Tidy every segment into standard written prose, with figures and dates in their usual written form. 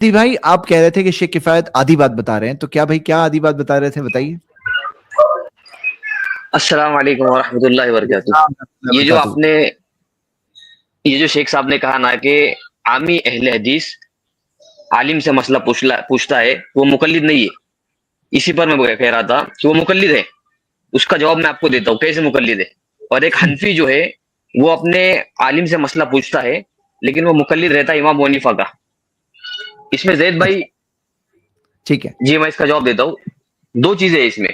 بھائی آپ کہہ رہے تھے کہ شیخ کفایت آدھی بات بتا رہے ہیں، تو کیا بھائی کیا آدھی بات بتا رہے تھے، بتائیے. السلام علیکم ورحمۃ اللہ وبرکاتہ. یہ جو شیخ صاحب نے کہا نا کہ عامی اہل حدیث عالم سے مسئلہ پوچھتا ہے، وہ مقلد نہیں ہے. اسی پر میں کہہ رہا تھا کہ وہ مقلد ہے. اس کا جواب میں آپ کو دیتا ہوں کیسے مقلد ہے. اور ایک حنفی جو ہے وہ اپنے عالم سے مسئلہ پوچھتا ہے لیکن وہ مقلد رہتا ہے امام ابو حنیفہ کا. اس میں زید بھائی ٹھیک ہے جی میں اس کا جواب دیتا ہوں. دو چیزیں اس میں.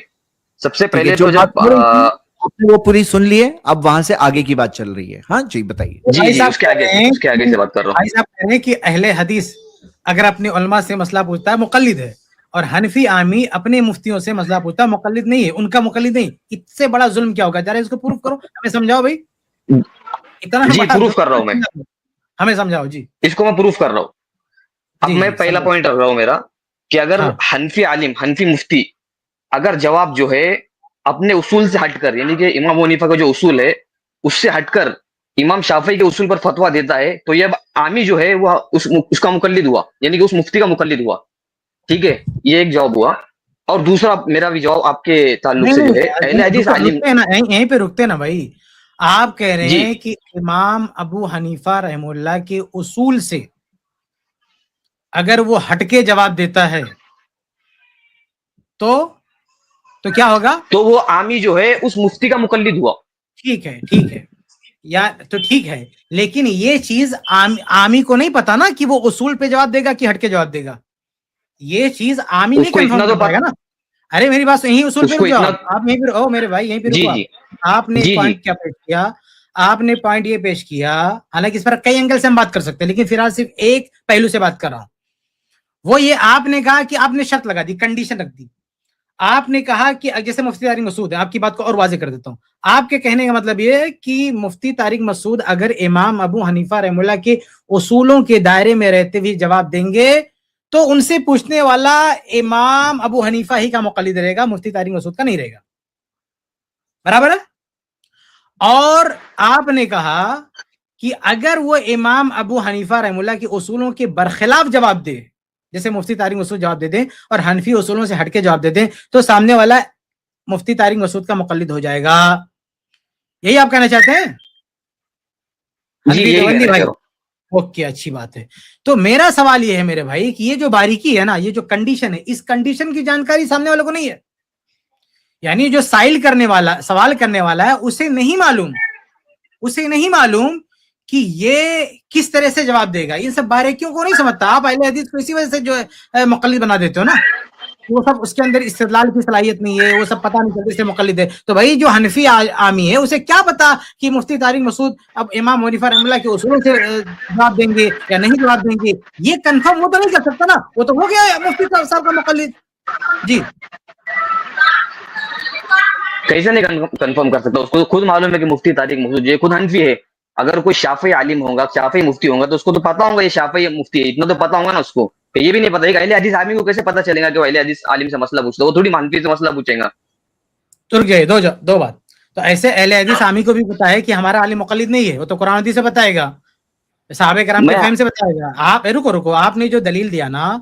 سب سے ٹھیک ہے، پہلے جو تو بات جب ہو رہی تھی آپ نے وہ پوری سن لیے، اب وہاں سے آگے کی بات چل رہی ہے. ہاں جی بتائیے. جی جی اس کے آگے سے بات کر رہا ہوں. بھائی صاحب کہہ رہے ہیں کہ اہل حدیث اگر اپنے علماء سے مسئلہ پوچھتا ہے مقلد ہے، اور حنفی عامی اپنے مفتیوں سے مسئلہ پوچھتا ہے مقلد نہیں ہے، ان کا مقلد نہیں. اس سے بڑا ظلم کیا ہوگا؟ ذرا اس کو پروف کرو، ہمیں سمجھاؤ بھائی. اتنا جی بڑا پروف کر رہا ہوں میں ہمیں سمجھاؤ. جی اس کو میں پروف کر رہا ہوں. اب جی میں جی پہلا سمجھاؤ. پوائنٹ رکھ رہا ہوں میرا کہ اگر ہاں حنفی عالم حنفی مفتی اگر جواب جو ہے اپنے اصول سے ہٹ کر، یعنی کہ امام ابو حنیفہ کا جو اصول ہے اس سے ہٹ کر امام شافعی کے اصول پر فتویٰ دیتا ہے، تو یہ اب عامی جو ہے وہ اس کا مقلد ہوا، یعنی کہ اس مفتی کا مقلد ہوا. ٹھیک ہے، یہ ایک جواب ہوا. اور دوسرا میرا بھی جواب آپ کے تعلق سے جو ہے اہل حدیث عالم. رکتے نا یہیں پہ رکتے نا بھائی. آپ کہہ رہے جی ہیں کہ امام ابو حنیفہ رحم اللہ کے اصول سے اگر وہ ہٹ کے جواب دیتا ہے تو کیا ہوگا؟ تو وہ عامی جو ہے اس مفتی کا مقلد ہوا. ٹھیک ہے یا تو ٹھیک ہے، لیکن یہ چیز عامی کو نہیں پتا نا کہ وہ اصول پہ جواب دے گا کہ ہٹ کے جواب دے گا. یہ چیز عامی اس نہیں کو اتنا کنفرم تو کر پائے گا نا. ارے میری بات یہیں اصول اس پہ کو رک جاؤ. اتنا آپ یہیں پہ میرے بھائی یہیں پہ جی رکو. جی آپ نے ایک جی جی پوائنٹ کیا پیش کیا؟ آپ نے پوائنٹ یہ پیش کیا، حالانکہ اس پر کئی اینگل سے ہم بات کر سکتے ہیں لیکن فی الحال صرف ایک پہلو سے بات کر رہا ہوں. وہ یہ آپ نے کہا کہ آپ نے شرط لگا دی، کنڈیشن رکھ دی. آپ نے کہا کہ جیسے مفتی طارق مسعود ہے، آپ کی بات کو اور واضح کر دیتا ہوں. آپ کے کہنے کا مطلب یہ ہے کہ مفتی طارق مسعود اگر امام ابو حنیفہ رحم اللہ کے اصولوں کے دائرے میں رہتے ہوئے جواب دیں گے تو ان سے پوچھنے والا امام ابو حنیفہ ہی کا مقلد رہے گا، مفتی طارق مسعود کا نہیں رہے گا. برابر ہے؟ اور آپ نے کہا کہ اگر وہ امام ابو حنیفہ رحم اللہ کے اصولوں کے برخلاف جواب دے، جیسے مفتی طارق مسعود جواب دے دیں اور حنفی اصولوں سے ہٹ کے جواب دے دیں، تو سامنے والا مفتی طارق مسعود کا مقلد ہو جائے گا. یہی آپ کہنا چاہتے ہیں؟ جی حنفی یہی دیوبندی کہنا بھائی. چاہ رہا ہوں. اوکے اچھی بات ہے. تو میرا سوال یہ ہے میرے بھائی کہ یہ جو باریکی ہے نا، یہ جو کنڈیشن ہے، اس کنڈیشن کی جانکاری سامنے والوں کو نہیں ہے. یعنی جو سائل کرنے والا، سوال کرنے والا ہے، اسے نہیں معلوم کہ یہ کس طرح سے جواب دے گا. ان سب باریکیوں کو نہیں سمجھتا. آپ اہل حدیث کو اسی وجہ سے جو ہے مقلد بنا دیتے ہو نا. وہ سب اس کے اندر استدلال کی صلاحیت نہیں ہے، وہ سب پتہ نہیں چلتا اس سے مقلد ہے. تو بھائی جو حنفی عامی ہے اسے کیا پتا کہ مفتی طارق مسعود اب امام حنیفہ رحمہ اللہ کے اصولوں سے جواب دیں گے یا نہیں جواب دیں گے. یہ کنفرم وہ تو نہیں کر سکتا نا، وہ تو ہو گیا مفتی صاحب کا مقلد. جی کیسے نہیں کنفرم کر سکتا؟ اس کو خود معلوم ہے کہ مفتی طارق مسعود یہ خود حنفی ہے. اگر کوئی شافعی عالم ہوگا، شافعی مفتی ہوگا، تو اس کو تو پتا ہوگا یہ شافعی مفتی ہے. اتنا تو پتا ہوگا نا اس کو. کہ یہ بھی نہیں پتا کہ اہل حدیث عالم کو کیسے پتا چلے گا کہ وہ اہل حدیث عالم سے مسئلہ پوچھتا ہے؟ وہ تھوڑی حنفی سے مسئلہ پوچھے گا. ترک گئے دو بات. تو ایسے اہل حدیث عامی کو بھی پتا ہے کہ ہمارا عالم مقلد نہیں ہے، وہ تو قرآن حدیث سے بتائے گا، صحابہ کرام کے میں فہم سے بتائے گا. آپ رکو آپ نے جو دلیل دیا نا،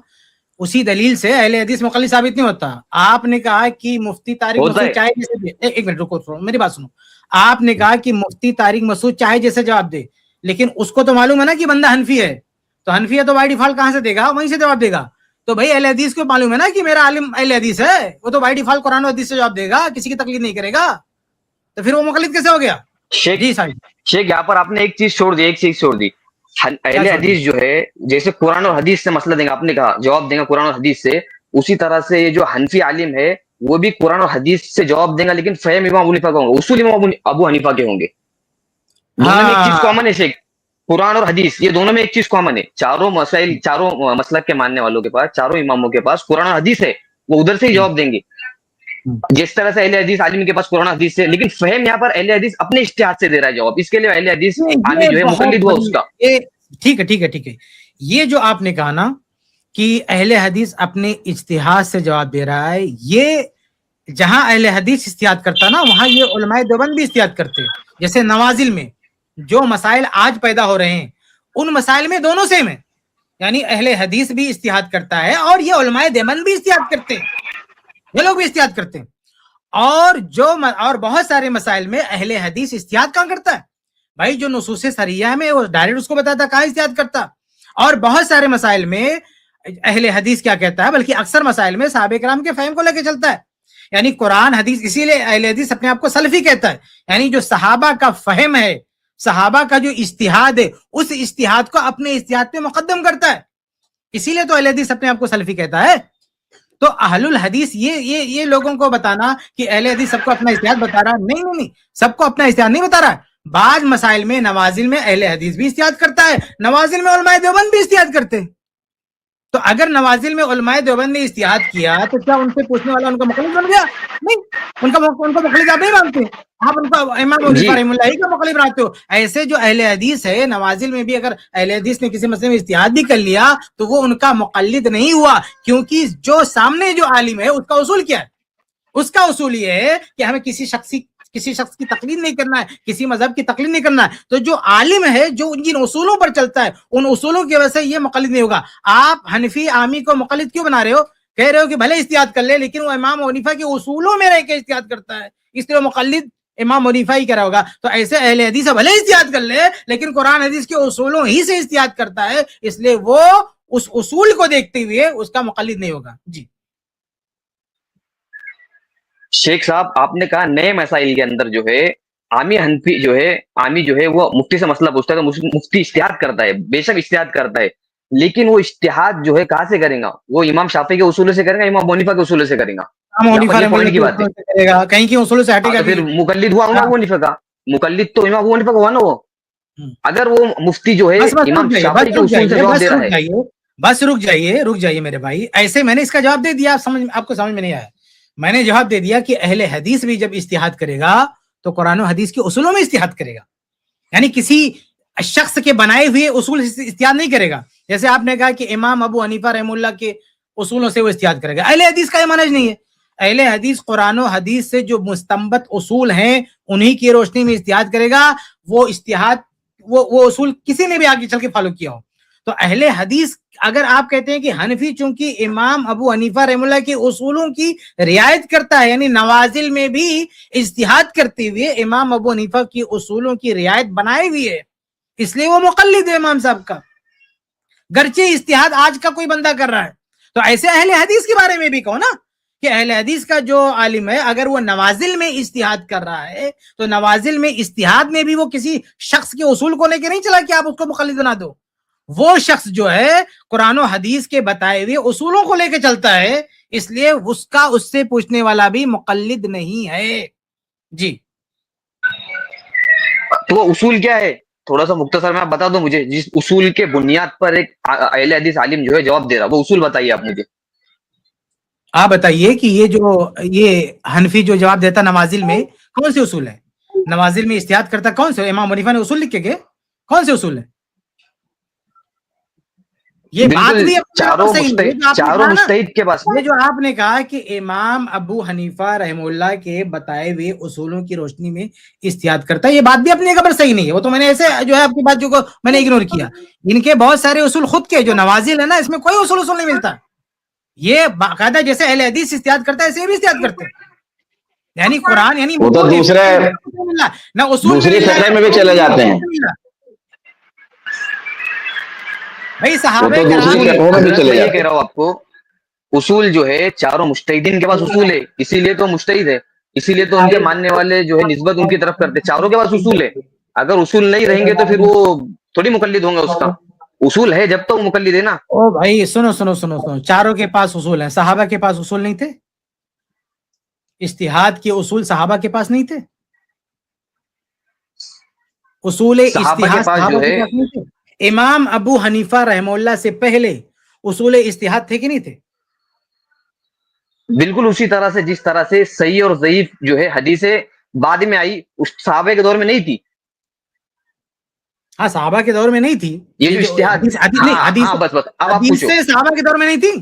اسی دلیل سے اہل حدیث مقلد ثابت نہیں ہوتا. آپ نے کہا کہ مفتی طارق ہوتا مسعود ہے. چاہے جیسے ایک منٹ رکو میری بات سنو. آپ نے کہا کہ مفتی طارق مسعود چاہے جیسے جواب دے، لیکن اس کو تو معلوم ہے نا کہ بندہ حنفی ہے. تو حنفی ہے تو بائی ڈیفالٹ کہاں سے دے گا؟ وہیں سے جواب دے گا. تو بھائی اہل حدیث کو معلوم ہے نا کہ میرا عالم اہل حدیث ہے، وہ تو بائی ڈیفالٹ قرآن و حدیث سے جواب دے گا، کسی کی تقلید نہیں کرے گا. تو پھر وہ مقلد کیسے ہو گیا؟ جی شیخ یہاں پر آپ نے ایک چیز چھوڑ دی. اہل حدیث جو ہے جیسے قرآن اور حدیث سے مسئلہ دیں گا، آپ نے کہا جواب دیں گا قرآن اور حدیث سے، اسی طرح سے یہ جو حنفی عالم ہے وہ بھی قرآن اور حدیث سے جواب دیں گا، لیکن فہم امام ابو حنیفہ کا ہوں گے، اصول امام ابو حنیفہ کے ہوں گے. دونوں میں ایک چیز کامن ہے شیخ، قرآن اور حدیث، یہ دونوں میں ایک چیز کامن ہے. چاروں مسلک کے ماننے والوں کے پاس، چاروں اماموں کے پاس قرآن اور حدیث ہے، وہ ادھر سے ہی جواب دیں گے. جس طرح سے اہل حدیث عالم کے پاس قرآن حدیث سے، لیکن فہم یہاں پر اہل حدیث اپنے اجتہاد سے دے رہا ہے جواب. اس کے لیے اہل حدیث عامی جو ہے مقلد ہوا اس کا. ٹھیک ہے. یہ جو آپ نے کہا نا کہ اہل حدیث اپنے اجتہاد سے جواب دے رہا ہے، یہ جہاں اہل حدیث اجتہاد کرتا نا وہاں یہ علماء دیوبند بھی اجتہاد کرتے. جیسے نوازل میں جو مسائل آج پیدا ہو رہے ہیں ان مسائل میں دونوں سیم ہیں. یعنی اہل حدیث بھی اجتہاد کرتا ہے اور یہ علماء دیوبند بھی اجتہاد کرتے ہیں, یہ لوگ بھی اجتہاد کرتے ہیں. اور بہت سارے مسائل میں اہل حدیث اجتہاد کہاں کرتا ہے بھائی؟ جو نصوص صریحہ میں وہ ڈائریکٹ اس کو بتاتا, کہاں اجتہاد کرتا. اور بہت سارے مسائل میں اہل حدیث کیا کہتا ہے, بلکہ اکثر مسائل میں صحابہ کرام کے فہم کو لے کے چلتا ہے. یعنی قرآن حدیث, اسی لیے اہل حدیث اپنے آپ کو سلفی کہتا ہے. یعنی جو صحابہ کا فہم ہے, صحابہ کا جو اجتہاد ہے, اس اجتہاد کو اپنے اجتہاد پہ مقدم کرتا ہے. اسی لیے تو اہل حدیث اپنے آپ کو سلفی کہتا ہے. تو اہل الحدیث یہ لوگوں کو بتانا کہ اہل حدیث سب کو اپنا اجتہاد بتا رہا ہے, نہیں, سب کو اپنا اجتہاد نہیں بتا رہا ہے. بعض مسائل میں نوازل میں اہل حدیث بھی اجتہاد کرتا ہے, نوازل میں علماء دیوبند بھی اجتہاد کرتے ہیں. تو اگر نوازل میں علماء دیوبند نے اجتہاد کیا تو کیا ان سے پوچھنے والا ان کا مخالف بن گیا؟ نہیں, ان کا مخالف آپ نہیں مانتے, آپ ان کا امام ابو حنیفہ رحمہ اللہ ہی کا مخالف بناتے ہو. ایسے جو اہل حدیث ہے نوازل میں بھی, اگر اہل حدیث نے کسی مسئلے میں اجتہاد بھی کر لیا تو وہ ان کا مقلد نہیں ہوا, کیونکہ جو سامنے جو عالم ہے اس کا اصول کیا ہے؟ اس کا اصول یہ ہے کہ ہمیں کسی شخص کی تقلید نہیں کرنا ہے, کسی مذہب کی تقلید نہیں کرنا ہے. تو جو عالم ہے جو جن اصولوں پر چلتا ہے ان اصولوں کی وجہ سے یہ مقلد نہیں ہوگا. آپ حنفی عامی کو مقلد کیوں بنا رہے ہو؟ کہہ رہے ہو کہ بھلے اجتہاد کر لے لیکن وہ امام ابو حنیفہ کے اصولوں میں رہ کے اجتہاد کرتا ہے, اس لیے مقلد امام ابو حنیفہ ہی کرا ہوگا. تو ایسے اہل حدیث بھلے اجتہاد کر لے لیکن قرآن حدیث کے اصولوں ہی سے اجتہاد کرتا ہے, اس لیے وہ اس اصول کو دیکھتے ہوئے اس کا مقلد نہیں ہوگا. جی شیخ صاحب, آپ نے کہا نئے مسائل کے اندر جو ہے عامی جو ہے وہ مفتی سے مسئلہ پوچھتا ہے تو مفتی اجتہاد کرتا ہے, بے شک اجتہاد کرتا ہے, لیکن وہ اجتہاد جو ہے کہاں سے کرے گا؟ وہ امام شافعی کے اصول سے کرے گا, امام ابو حنیفہ کے اصول سے کرے گا. کہیں کی اصول سے ہٹے گا, پھر مقلد ہوا امام ابو حنیفہ کا, مقلد تو امام ابو حنیفہ کا ہوا نا. وہ اگر وہ مفتی جو ہے امام شافعی کے اصول سے جواب دے رہا ہے. بس رک جائیے میرے بھائی, ایسے میں نے اس کا جواب دے دیا, آپ کو سمجھ میں نہیں آیا. میں نے جواب دے دیا کہ اہل حدیث بھی جب اجتہاد کرے گا تو قرآن و حدیث کے اصولوں میں اجتہاد کرے گا, یعنی کسی شخص کے بنائے ہوئے اصول سے اجتہاد نہیں کرے گا. جیسے آپ نے کہا کہ امام ابو حنیفہ رحمہ اللہ کے اصولوں سے وہ اجتہاد کرے گا, اہل حدیث کا یہ منہج نہیں ہے. اہل حدیث قرآن و حدیث سے جو مستنبط اصول ہیں انہی کی روشنی میں اجتہاد کرے گا. وہ اجتہاد وہ اصول کسی نے بھی آگے چل کے فالو کیا ہو. تو اہل حدیث, اگر آپ کہتے ہیں کہ حنفی چونکہ امام ابو حنیفہ رحمہ اللہ کے اصولوں کی رعایت کرتا ہے, یعنی نوازل میں بھی اجتہاد کرتے ہوئے امام ابو حنیفہ کی اصولوں کی رعایت بنائے ہوئی ہے, اس لیے وہ مقلد ہے امام صاحب کا, گرچہ اجتہاد آج کا کوئی بندہ کر رہا ہے. تو ایسے اہل حدیث کے بارے میں بھی کہو نا کہ اہل حدیث کا جو عالم ہے اگر وہ نوازل میں اجتہاد کر رہا ہے تو نوازل میں اجتہاد میں بھی وہ کسی شخص کے اصول کو لے کے نہیں چلا کہ آپ اس کو مقلد بنا دو. وہ شخص جو ہے قرآن و حدیث کے بتائے ہوئے اصولوں کو لے کے چلتا ہے, اس لیے اس سے پوچھنے والا بھی مقلد نہیں ہے. جی تو وہ اصول کیا ہے؟ تھوڑا سا مختصر میں آپ بتا دو مجھے, جس اصول کے بنیاد پر ایک اہل حدیث عالم جو ہے جواب دے رہا, وہ اصول بتائیے آپ مجھے. آپ بتائیے کہ یہ حنفی جو جواب دیتا نوازل میں کون سے اصول ہے؟ نوازل میں اجتہاد کرتا کون سے؟ امام حنیفہ نے اصول لکھ کے گئے, کون سے اصول ہے؟ یہ بات بھی چاروں مجتہد کے پاس. یہ جو آپ نے کہا کہ امام ابو حنیفہ رحمہ اللہ کے بتائے ہوئے اصولوں کی روشنی میں اجتہاد کرتا ہے, یہ بات بھی اپنے قبر صحیح نہیں ہے. وہ تو میں نے ایسے جو ہے آپ کی بات جو میں نے اگنور کیا, ان کے بہت سارے اصول خود کے جو نوازل ہے نا اس میں کوئی اصول نہیں ملتا. یہ باقاعدہ جیسے اہل حدیث اجتہاد کرتا ہے ایسے بھی اجتہاد کرتے ہیں, یعنی قرآن یعنی وہ تو دوسری فقہ میں بھی چلے جاتے ہیں بھائی. صحابہ یہ کہہ رہا ہوں آپ کو, اصول جو ہے چاروں مجتہدین کے پاس اصول ہے, اسی لیے تو مجتہد ہے, اسی لیے تو ان کے ماننے والے جو ہے نسبت ان کی طرف کرتے. چاروں کے پاس اصول ہے, اگر اصول نہیں رہیں گے تو پھر وہ تھوڑی مقلد ہوں گے. اس کا اصول ہے جب تک مقلد ہے نا. او بھائی سنو, چاروں کے پاس اصول ہیں, صحابہ کے پاس اصول نہیں تھے؟ اجتہاد کے اصول صحابہ کے پاس نہیں تھے؟ اصول اجتہاد جو ہے امام ابو حنیفہ رحمہ اللہ سے پہلے اصول اجتہاد تھے کہ نہیں تھے؟ بالکل اسی طرح سے جس طرح سے صحیح اور ضعیف جو ہے حدیثیں بعد میں آئی, اس صحابہ کے دور میں نہیں تھی. ہاں صحابہ کے دور میں نہیں تھی یہ جو اجتہاد, بس اب آپ پوچھو, صحابہ کے دور میں نہیں تھی.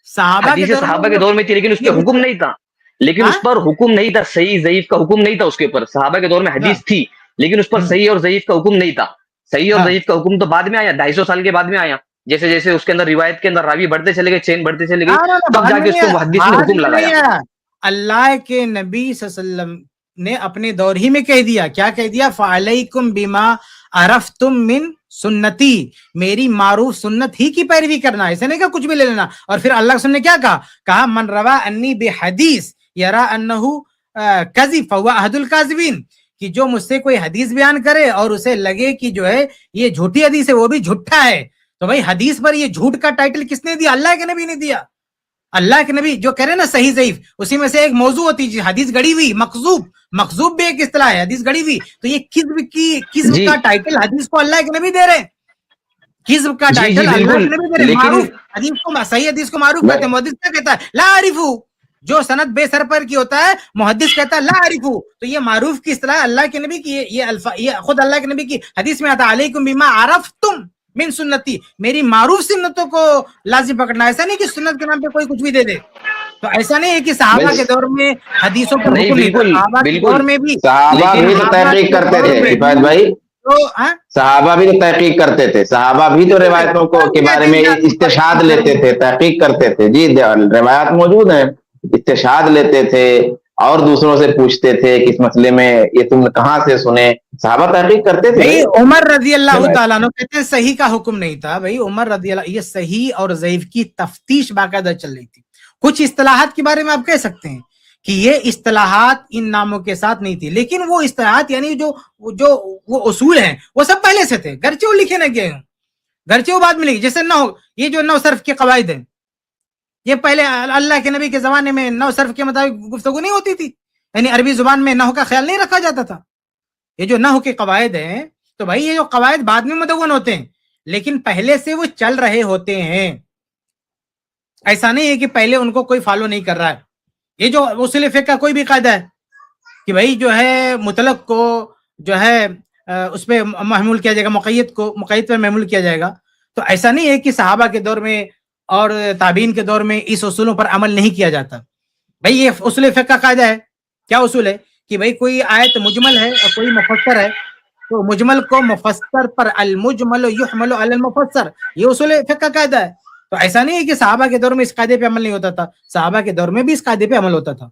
صحابہ کے دور میں تھی لیکن اس پہ حکم نہیں تھا, لیکن اس پر حکم نہیں تھا, صحیح ضعیف کا حکم نہیں تھا اس کے اوپر. صحابہ کے دور میں حدیث تھی لیکن اس پر صحیح اور ضعیف کا حکم نہیں تھا. صحیح اور ہاں ضعیف کا حکم تو بعد میں آیا, 250 سال کے بعد میں آیا. جیسے جیسے اس کے اندر روایت کے اندر راوی بڑھتے چلے گئے, چین بڑھتے چلے گئی, تب بعد جا میں کے اس نہیں کو آیا, محدث نے بعد حکم میں نہیں لگایا. آیا. اللہ کے نبی صلی اللہ علیہ وسلم نے اپنے دور ہی میں کہہ دیا, کیا کہہ دیا, فعلیکم بما عرفتم من سنتی, میری معروف سنت ہی کی پیروی کرنا, ایسے نہیں کہ کچھ بھی لے لینا. اور پھر اللہ کے نے کیا کہا, من روا انی بحدیث یرا انہ کذب فہو احد الکاذبین, کہ جو مجھ سے کوئی حدیث بیان کرے اور اسے لگے کہ جو ہے یہ جھوٹی حدیث ہے, وہ بھی جھوٹا ہے. تو بھائی حدیث پر یہ جھوٹ کا ٹائٹل کس نے دیا, اللہ کے نبی نے دیا. اللہ کے نبی جو کہہ رہے ہیں نا صحیح ضعیف, اسی میں سے ایک موضوع ہوتی ہے حدیث گڑی ہوئی, مکذوب بھی ایک اصطلاح ہے, حدیث گڑی ہوئی. تو یہ کذب کا ٹائٹل حدیث کو اللہ کے نبی دے رہے ہیں, کذب کا ٹائٹل اللہ کے نبی دے رہے ہیں. معروف حدیث کو, صحیح حدیث کو معروف کہتے ہیں. محدث کیا کہتا ہے, لا اعرفو, جو سند بے سر پر کی ہوتا ہے محدث کہتا ہے لا اعرفو. تو یہ معروف کی اصطلاح اللہ کے نبی کی, یہ خود اللہ کے نبی کی حدیث میں آتا, علیکم بما عرفتم من سنتی, میری معروف سنتوں کو لازم پکڑنا. ایسا نہیں کہ سنت کے نام پہ کوئی کچھ بھی دے دے. تو ایسا نہیں ہے کہ صحابہ کے دور میں حدیثوں پر حکم نہیں تھا, صحابہ کے دور میں بھی صحابہ بھی تو تحقیق کرتے تھے کفایت بھائی, صحابہ بھی تو تحقیق کرتے تھے, صحابہ بھی تو روایتوں کو کے بارے میں استشہاد لیتے تھے, تحقیق کرتے تھے. جی روایات موجود ہیں, استشہاد لیتے تھے اور دوسروں سے پوچھتے تھے کہ اس مسئلے میں یہ تم کہاں سے سنے, صحابہ تحقیق کرتے تھے. عمر رضی اللہ تعالیٰ عنہ کہتے ہیں صحیح کا حکم نہیں تھا. بھائی عمر رضی اللہ, یہ صحیح اور ضعیف کی تفتیش باقاعدہ چل رہی تھی. کچھ اصطلاحات کے بارے میں آپ کہہ سکتے ہیں کہ یہ اصطلاحات ان ناموں کے ساتھ نہیں تھی, لیکن وہ اصطلاحات یعنی جو وہ اصول ہیں وہ سب پہلے سے تھے, گرچہ وہ لکھے نہ گئے ہوں, گرچہ وہ بعد میں لکھے. جیسے یہ جو نو صرف کے قواعد ہیں, یہ پہلے اللہ کے نبی کے زمانے میں نو صرف کے مطابق گفتگو نہیں ہوتی تھی, یعنی عربی زبان میں نحو کا خیال نہیں رکھا جاتا تھا. یہ جو نحو کے قواعد ہیں, تو بھائی یہ جو قواعد بعد میں مدون ہوتے ہیں, لیکن پہلے سے وہ چل رہے ہوتے ہیں. ایسا نہیں ہے کہ پہلے ان کو کوئی فالو نہیں کر رہا ہے. یہ جو اصول فقہ کا کوئی بھی قاعدہ ہے کہ بھائی جو ہے مطلق کو جو ہے اس پہ محمول کیا جائے گا, مقید کو مقید پہ محمول کیا جائے گا, تو ایسا نہیں ہے کہ صحابہ کے دور میں اور تابعین کے دور میں اس اصولوں پر عمل نہیں کیا جاتا. بھائی یہ اصول فقہ کا قاعدہ ہے. کیا اصول ہے کہ بھائی کوئی آیت مجمل ہے اور کوئی مفسر ہے, تو مجمل کو مفسر پر, المجمل یحمل علی المفسر, یہ اصول فقہ کا قاعدہ ہے. تو ایسا نہیں ہے کہ صحابہ کے دور میں اس قاعدے پہ عمل نہیں ہوتا تھا, صحابہ کے دور میں بھی اس قاعدے پہ عمل ہوتا تھا.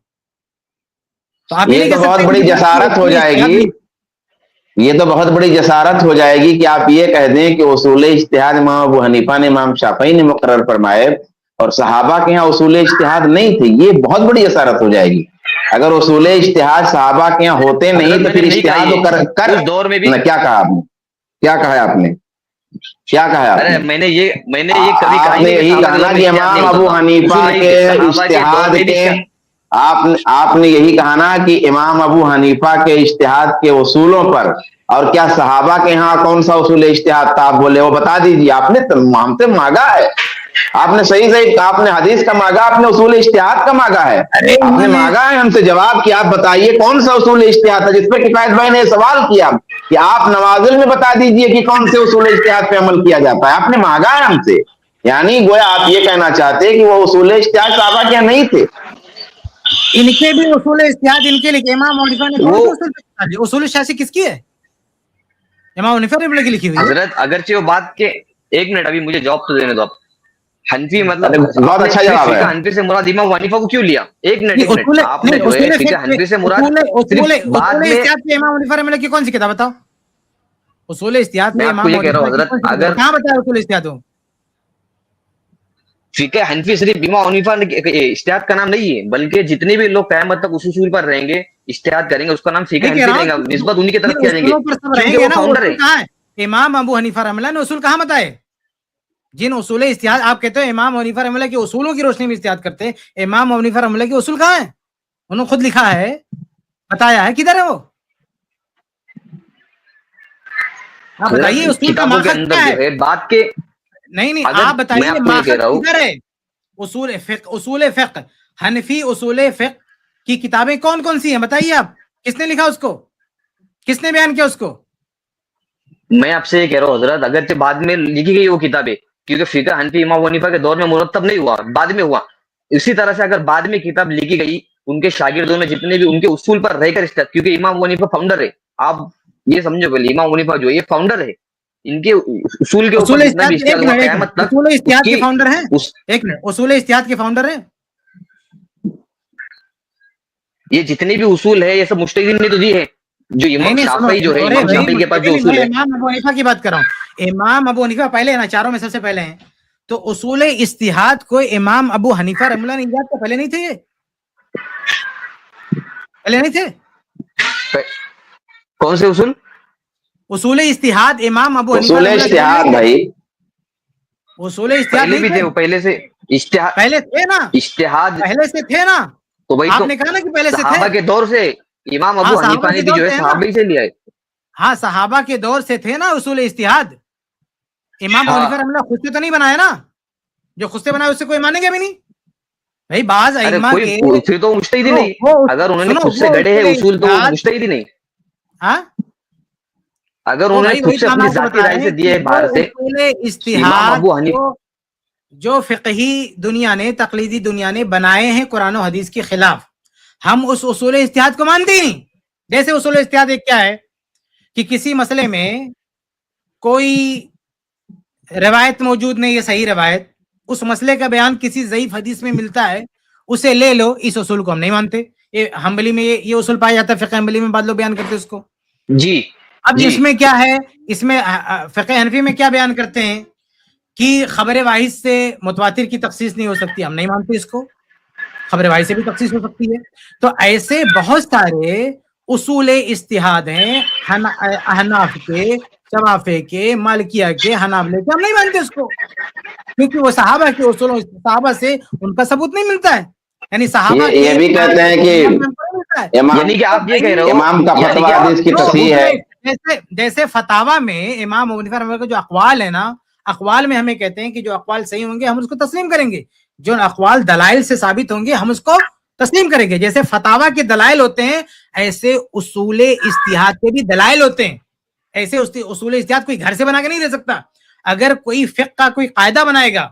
تو آپ یہ تو بہت بڑی جسارت ہو جائے گی, یہ تو بہت بڑی جسارت ہو جائے گی کہ آپ یہ کہہ دیں کہ اصول اجتہاد امام ابو حنیفہ نے امام شافعی نے مقرر فرمائے اور صحابہ کے ہاں اصول اجتہاد نہیں تھے. یہ بہت بڑی جسارت ہو جائے گی. اگر اصول اجتہاد صحابہ کے یہاں ہوتے نہیں تو پھر اجتہاد کر اس دور میں بھی کیا کہا آپ نے, کیا کہا آپ نے, کیا کہا آپ نے؟ میں نے یہ کبھی آپ نے یہی کہا کہ امام ابو حنیفہ کے اجتہاد کے, آپ نے یہی کہا نا کہ امام ابو حنیفہ کے اجتہاد کے اصولوں پر, اور کیا صحابہ کے ہاں کون سا اصول اجتہاد تھا آپ بولے وہ بتا دیجیے. آپ نے ہم سے مانگا ہے, آپ نے صحیح آپ نے حدیث کا مانگا, آپ نے اصول اجتہاد کا مانگا ہے, آپ نے مانگا ہے ہم سے جواب کہ آپ بتائیے کون سا اصول اجتہاد تھا, جس پہ کفایت بھائی نے سوال کیا کہ آپ نوازل میں بتا دیجئے کہ کون سے اصول اجتہاد پہ عمل کیا جاتا ہے. آپ نے مانگا ہے ہم سے, یعنی گویا آپ یہ کہنا چاہتے کہ وہ اصول اجتہاد صحابہ کے نہیں تھے. ان کے بھی اصول اجتہاد ان کے لکھے, امام حنیفہ نے اصول اجتہاد کس کی ہے, امام حنیفہ نے لکھی ہوئی ہے. حضرت اگرچہ وہ بات کے, ایک منٹ ابھی مجھے جواب تو دینے دو. آپ حنفی مطلب بہت اچھا جواب ہے. حنفی سے مراد امام حنیفہ کو کیوں لیا؟ ایک منٹ, آپ نے جو ہے حنفی سے مراد بعد میں امام حنیفہ رحمہ اللہ کی کون سی کتاب بتاؤ, اصول اجتہاد میں امام حنیفہ کہاں بتایا اصول اجتہاد ہو؟ فقہ حنفی صرف امام حنیفہ اجتہاد کا نام نہیں ہے, بلکہ جتنے بھی لوگ قیامت تک اس اصول پر رہیں گے, اجتہاد کریں گے, اس کا نام فقہ حنفی رہے گا, نسبت انہی کی طرف کیا جائیں گے کیونکہ وہ فاؤنڈر ہے. امام ابو حنیفہ رحمہ اللہ نے اصول کہاں بتائے؟ جن اصول اجتہاد آپ کہتے ہیں امام حنیفہ رحمہ اللہ کے اصولوں کی روشنی میں اجتہاد کرتے ہیں, امام حنیفہ رحمہ اللہ کے اصول کہاں ہیں؟ انہوں نے خود لکھا ہے, بتایا ہے, کدھر ہے وہ؟ آپ بتائیے اصول کا ماخذ کیا ہے؟ بات کے نہیں آپ بتائیے ماخذ کدھر ہے؟ اصول فقہ حنفی اصول فقہ کی کتابیں کون کون سی ہیں بتائیے آپ, کس نے لکھا اس کو, کس نے بیان کیا اس کو؟ میں آپ سے یہ کہہ رہا ہوں حضرت, اگرچہ بعد میں لکھی گئی وہ کتابیں, کیونکہ فقہ حنفی امام حنیفہ کے دور میں مرتب نہیں ہوا, بعد میں ہوا. اسی طرح سے اگر بعد میں کتاب لکھی گئی, ان کے شاگردوں نے جتنے بھی ان کے اصول پر رہ کر, کیونکہ امام حنیفہ فاؤنڈر ہے, آپ یہ سمجھو پہلے امام حنیفہ جو یہ فاؤنڈر ہے, ان کے اصول کے اوپر جتنا بھی اجتہاد ہوا قیامت تک اصول اجتہاد کے فاؤنڈر ہیں اس ایک منٹ اصول اجتہاد کے فاؤنڈر ہیں یہ جتنے بھی اصول ہے یہ سب مجتہدین نے تو دی ہے جو امام شافعی جو ہے امام شافعی کے پاس جو اصول ہے امام ابو حنیفہ کی بات کر رہا ہوں امام ابو حنیفہ پہلے ہے نا چاروں میں سب سے پہلے ہیں تو اصول اجتہاد کو امام ابو حنیفہ رحمۃ اللہ نے ایجاد کیا پہلے نہیں تھے یہ پہلے نہیں تھے کون سے اصول اصول اجتہاد امام ابو حنیفہ اصول اجتہاد بھائی اصول اجتہاد پہلے بھی تھے وہ پہلے سے اجتہاد پہلے تھے نا اجتہاد پہلے سے تھے نا تو بھائی آپ تو نے کہا نا کہ پہلے سے صحابہ تھے کے دور سے امام ابو حنیفہ نے بھی جو ہے صحابہ سے لیا ہے ہاں صحابہ کے دور سے تھے نا اصول اجتہاد امام ابو حنیفہ رحمۃ اللہ خود سے تو نہیں بنایا نا جو خود سے بنایا اس سے کوئی ماننے گا بھی نہیں بھائی بعض ائمہ کے پھر تو مجتہد ہی نہیں اگر انہوں نے خود سے گڑے ہیں اصول تو مجتہد ہی نہیں ہاں اگر انہوں نے خود سے اپنی ذاتی رائے سے دیے باہر سے اصول امام اجتہاد ابو حنیفہ جو فقہی دنیا نے تقلیدی دنیا نے بنائے ہیں قرآن و حدیث کے خلاف ہم اس اصول اجتہاد کو مانتے ہی نہیں جیسے اصول اجتہاد ایک کیا ہے کہ کسی مسئلے میں کوئی روایت موجود نہیں ہے صحیح روایت اس مسئلے کا بیان کسی ضعیف حدیث میں ملتا ہے اسے لے لو اس اصول کو ہم نہیں مانتے یہ حنبلی میں یہ اصول پایا جاتا ہے فقہ حنبلی میں بعض لوگ بیان کرتے ہیں اس کو جی اب اس میں کیا ہے اس میں فقہ حنفی میں کیا بیان کرتے ہیں کہ خبر واحد سے متواتر کی تخصیص نہیں ہو سکتی ہم نہیں مانتے اس کو خبر واحد سے بھی تخصیص ہو سکتی ہے تو ایسے بہت سارے اصول اجتہاد ہیں احناف کے شوافے کے مالکیہ کے حنابلہ کے ہم نہیں مانتے اس کو کیونکہ وہ صحابہ کے اصولوں صحابہ سے ان کا ثبوت نہیں ملتا ہے یعنی صحابہ یہ بھی کہتے ہیں کہ یعنی کہ آپ یہ کہہ رہے ہو امام کا فتویٰ حدیث کی تصحیح ہے جیسے فتاوی میں امام ابو حنیفہ رحمۃ اللہ کے جو اقوال ہے نا اقوال میں ہمیں کہتے ہیں کہ جو اقوال صحیح ہوں گے ہم اس کو تسلیم کریں گے جو اقوال دلائل سے ثابت ہوں گے ہم اس کو تسلیم کریں گے جیسے فتاوی کے دلائل ہوتے ہیں ایسے اصول اجتہاد کے بھی دلائل ہوتے ہیں ایسے اصول اجتہاد کوئی گھر سے بنا کے نہیں دے سکتا اگر کوئی فقہ کا کوئی قاعدہ بنائے گا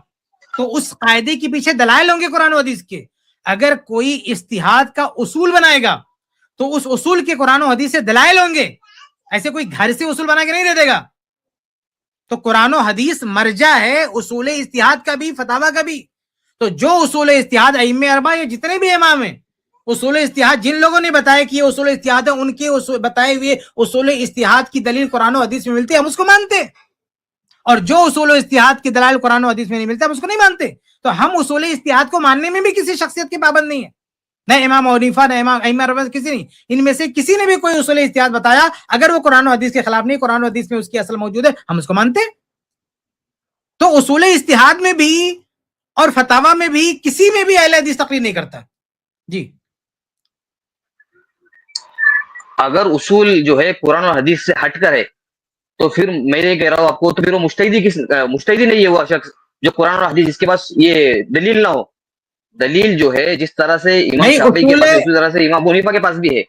تو اس قاعدے کے پیچھے دلائل ہوں گے قرآن و حدیث کے اگر کوئی اجتہاد کا اصول بنائے گا تو اس اصول کے قرآن و حدیث سے دلائل ہوں گے ایسے کوئی گھر سے اصول بنا کے نہیں دے دے گا تو قرآن و حدیث مرجع ہے اصول اجتہاد کا بھی فتاوی کا بھی تو جو اصول اجتہاد ائمہ اربعہ یا جتنے بھی امام ہیں اصول اجتہاد جن لوگوں نے بتایا کہ یہ اصول اجتہاد ہے ان کے بتائے ہوئے اصول اجتہاد کی دلیل قرآن و حدیث میں ملتی ہے ہم اس کو مانتے ہیں اور جو اصول اجتہاد کی دلائل قرآن و حدیث میں نہیں ملتے ہم اس کو نہیں مانتے تو ہم اصول اجتہاد کو ماننے میں بھی کسی شخصیت کے پابند نہیں ہے نہ امام ابو حنیفہ نہ امام ائمہ اربعہ کسی نہیں ان میں سے کسی نے بھی کوئی اصول اجتہاد بتایا اگر وہ قرآن و حدیث کے خلاف نہیں قرآن و حدیث میں اس کی اصل موجود ہے ہم اس کو مانتے ہیں تو اصول اجتہاد میں بھی اور فتاوی میں بھی کسی میں بھی اہل حدیث تقلید نہیں کرتا جی اگر اصول جو ہے قرآن و حدیث سے ہٹ کر ہے تو پھر میں یہ کہہ رہا ہوں آپ کو تو پھر وہ مجتہدی نہیں ہے وہ شخص جو قرآن و حدیث جس کے پاس یہ دلیل نہ ہو دلیل جو ہے جس طرح سے امام شافعی کے پاس اسی طرح سے امام ابو حنیفہ کے پاس بھی ہے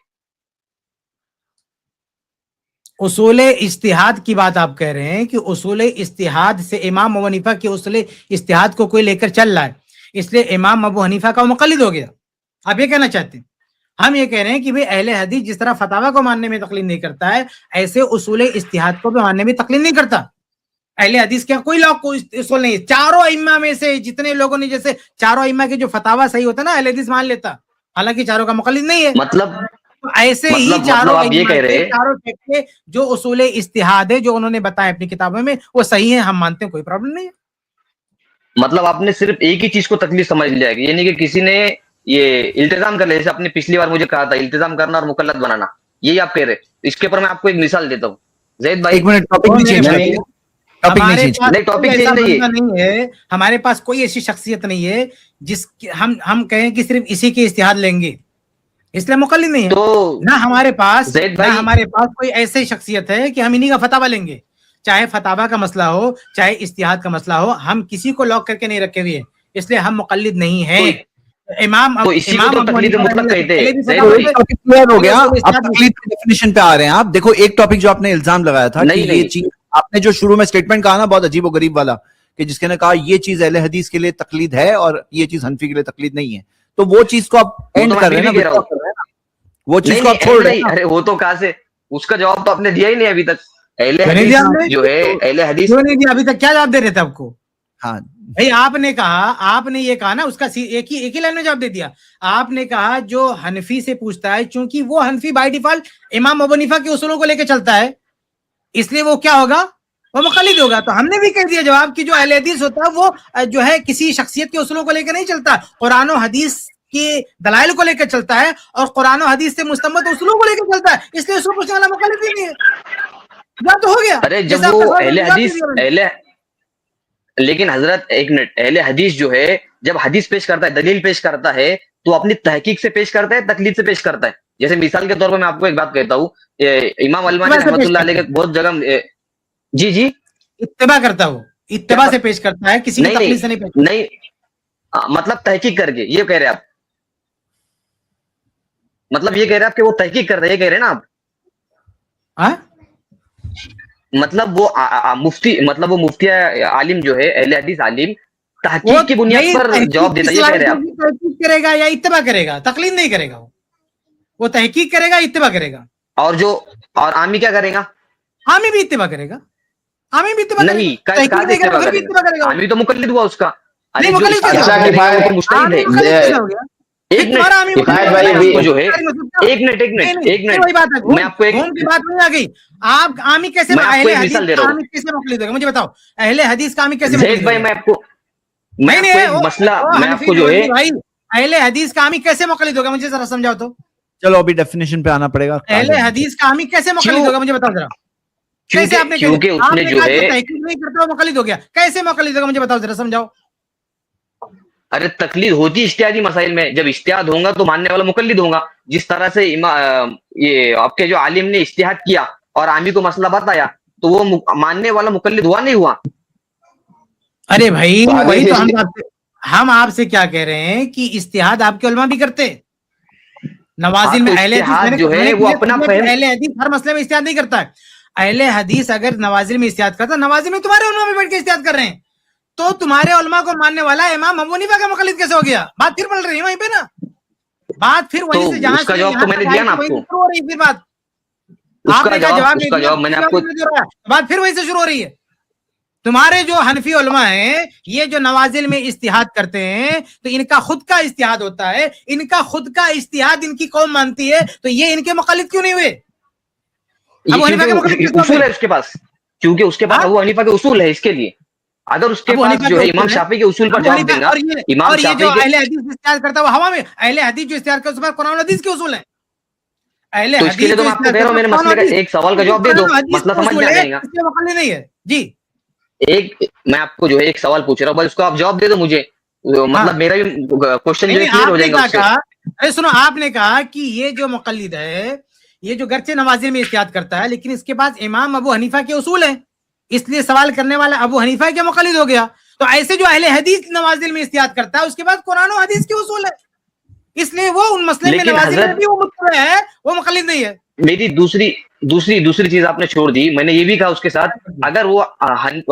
اصول اجتہاد کی بات آپ کہہ رہے ہیں کہ اصول اجتہاد سے امام ابو حنیفہ کے اصول اجتہاد کو کوئی لے کر چل رہا ہے اس لیے امام ابو حنیفہ کا مقلد ہو گیا آپ یہ کہنا چاہتے ہیں ہم یہ کہہ رہے ہیں کہ بھئی اہل حدیث جس طرح فتاوی کو ماننے میں تقلید نہیں کرتا ہے ایسے اصول اجتہاد کو بھی ماننے میں تقلید نہیں کرتا اہل حدیث کا کوئی لوگ اصول نہیں چاروں ائمہ میں سے جتنے لوگوں نے جیسے چاروں ائمہ کے جو فتاوی صحیح ہوتا ہے نا اہل حدیث مان لیتا حالانکہ چاروں کا مقلد نہیں ہے مطلب ایسے ہی چاروں چاروں جو اصول اجتہاد ہے جو انہوں نے بتایا اپنی کتابوں میں وہ صحیح ہے ہم مانتے ہیں کوئی پرابلم نہیں ہے مطلب آپ نے صرف ایک ہی چیز کو تکلیف سمجھ لیا ہے یعنی کہ کسی نے یہ التزام کر لیا جیسے آپ نے پچھلی بار مجھے کہا تھا التزام کرنا اور مقلد بنانا یہی آپ کہہ رہے اس کے اوپر میں آپ کو ایک مثال دیتا ہوں زید بھائی ایک منٹ ہمارے پاس کوئی ایسی شخصیت نہیں ہے جس ہم کہیں کہ صرف اسی کے اجتہاد لیں گے اس لیے مقلد نہیں ہے نہ ہمارے پاس کوئی ایسی شخصیت ہے کہ ہم انہی کا فتاوی لیں گے چاہے فتاوی کا مسئلہ ہو چاہے اجتہاد کا مسئلہ ہو ہم کسی کو لاک کر کے نہیں رکھے ہوئے اس لیے ہم مقلد نہیں ہیں امام کلیئر ہو گیا اب تقلید کی ڈیفینیشن پہ آ رہے ہیں آپ دیکھو ایک ٹاپک جو آپ نے الزام لگایا تھا کہ یہ چیز آپ نے جو شروع میں اسٹیٹمنٹ کہا نا بہت عجیب و غریب والا کہ جس کے نے کہا یہ چیز اہل حدیث کے لیے تقلید ہے اور یہ چیز حنفی کے لیے تقلید نہیں ہے تو وہ چیز کو آپ اینڈ کر رہے ہیں نا وہ چیز کو آپ چھوڑ رہے ہیں ارے وہ تو کہاں سے اس کا جواب تو آپ نے دیا ہی نہیں ابھی تک اہل حدیث جو ہے اہل حدیث کیوں نہیں دیا ابھی تک؟ کیا جواب دے رہے تھے آپ کو؟ ہاں بھائی آپ نے کہا، آپ نے یہ کہا نا، اس کا ایک ہی لائن میں جواب دے دیا. آپ نے کہا جو حنفی سے پوچھتا ہے، چونکہ وہ حنفی بائی ڈیفالٹ امام ابو حنیفہ کے اصولوں کو لے کے چلتا ہے، اس لیے وہ کیا ہوگا؟ وہ مقلد ہوگا. تو ہم نے بھی کہہ دیا جواب کہ جو اہل حدیث ہوتا ہے وہ جو ہے کسی شخصیت کے اصولوں کو لے کے نہیں چلتا، قرآن و حدیث کے دلائل کو لے کے چلتا ہے اور قرآن و حدیث سے مستنبط اصولوں کو لے کے چلتا ہے، اس لیے اصول پوچھنے والا مقلد ہی نہیں ہے. جواب تو ہو گیا. ارے جب وہ اہل حدیث لیکن حضرت ایک منٹ، اہل حدیث جو ہے جب حدیث پیش کرتا ہے، دلیل پیش کرتا ہے، تو اپنی تحقیق سے پیش کرتا ہے، تقلید سے پیش کرتا ہے. جیسے مثال کے طور پر میں آپ کو ایک بات کہتا ہوں، امام المانی رحمۃ اللہ علیہ کے بہت جگہ جی اتباع کرتا، وہ اتباع سے پیش کرتا ہے، کسی کی تقلید سے نہیں پیش کرتا. نہیں مطلب تحقیق کر کے، یہ کہہ رہے آپ، مطلب یہ کہہ رہے آپ کہ وہ تحقیق کر رہے، یہ کہہ رہے نا آپ؟ مطلب وہ مفتی، مطلب وہ مفتی عالم جو ہے اہل حدیث عالم تحقیق کی بنیاد پر جواب دیتا ہے، یہ کہہ رہے آپ؟ تحقیق کرے گا یا اتباع کرے گا؟ تقلید نہیں کرے گا، وہ تحقیق کرے گا، اتباع کرے گا. اور عامی کیا کرے گا؟ عامی بھی اتباع کرے گا. عامی بھی اتباع کرے نہیں، گا. عامی تو مقلد ہوا اس کا. اچھا مجتہد ہے. ایک منٹ میں آپ کو ایک بات نہیں آ گئی. آپ عامی کیسے مقلد ہوگا مجھے بتاؤ؟ اہل حدیث کا عامی کیسے مقلد ہوگا؟ میں آپ کو مسئلہ میں آپ کو جو ہے اہل حدیث کا عامی کیسے مقلد ہوگا مجھے ذرا سمجھاؤ تو. چلو ابھی ڈیفینیشن پہ آنا پڑے گا. اہل حدیث کا عامی کیسے مقلد ہوگا مجھے بتاؤ ذرا. کیسے آپ نے تحقیق نہیں کرتا وہ مقلد ہو گیا، کیسے مقلد ہوگا مجھے بتاؤ ذرا سمجھاؤ. ارے تقلید ہوتی اجتہادی مسائل میں، جب اجتہاد ہوگا تو ماننے والا مقلد ہوگا. جس طرح سے یہ آپ کے جو عالم نے اجتہاد کیا اور عامی کو مسئلہ بتایا تو وہ ماننے والا مقلد ہوا نہیں ہوا؟ ارے بھائی وہی تو ہم آپ سے کیا کہہ رہے ہیں کہ اجتہاد آپ کے علماء بھی کرتے. نوازل میں اہل حدیث جو ہے وہ اپنا اہل حدیث ہر مسئلے میں اجتہاد نہیں کرتا ہے. اہل حدیث اگر نوازل میں اجتہاد کرتا، نوازل میں تمہارے علماء میں بیٹھ کے اجتہاد کر رہے ہیں، تو تمہارے علماء کو ماننے والا امام ابو حنیفہ کا مقلد کیسے ہو گیا؟ بات پھر پڑھ رہی ہے وہیں پہ نا، بات پھر وہیں سے جہاں سے جواب تو میں نے دیا نا آپ کو. شروع ہو رہی ہے پھر بات. آپ نے جواب میں نے آپ کو، بات پھر وہیں سے شروع ہو رہی ہے. تمہارے جو حنفی علماء ہیں یہ جو نوازل میں اجتہاد کرتے ہیں تو ان کا خود کا اجتہاد ہوتا ہے، ان کا خود کا اجتہاد ان کی قوم مانتی ہے، تو یہ ان کے مقلد کیوں نہیں ہوئے؟ ابو حنیفہ کے مقلد اصول ہے اس کے پاس، کیونکہ اس کے پاس ابو حنیفہ کے اصول ہے. اس کے لیے اگر اس کے پاس جو ہے امام شافعی کے اصول پر جواب دے گا، امام شافعی کے اہل حدیث اجتہاد کرتا ہے وہ ہوا میں، اہل حدیث جو اجتہاد کرتا ہے اس پر قرآن و حدیث کے اصول ہیں. اہل حدیث کے لیے تو میں آپ کو کہہ رہا ہوں، میرے مسئلے کا ایک سوال کا جواب دے دو، مسئلہ سمجھ میں آ جائے گا. اس کے مقلد نہیں ہے جی. میں آپ کو جو ہے ایک سوال پوچھ رہا ہوں، بس اس کو آپ جواب دے دو مجھے، مطلب میرا بھی کوشچن جو ہے کلیئر ہو جائے گا. ارے سنو، آپ نے کہا کہ یہ جو مقلد ہے یہ جو گرچہ نوازل میں اجتہاد کرتا ہے لیکن اس کے پاس امام ابو حنیفہ کے اصول ہیں، اس لیے سوال کرنے والا ابو حنیفہ کے مقلد ہو گیا. تو ایسے جو اہل حدیث نوازل میں اجتہاد کرتا ہے اس کے بعد قرآن و حدیث کے اصول ہے، اس لیے وہ ان مسئلے میں نوازل میں بھی وہ متبع ہے، وہ مقلد نہیں ہے. میری دوسری چیز آپ نے چھوڑ دی. میں نے یہ بھی کہا اس کے ساتھ اگر وہ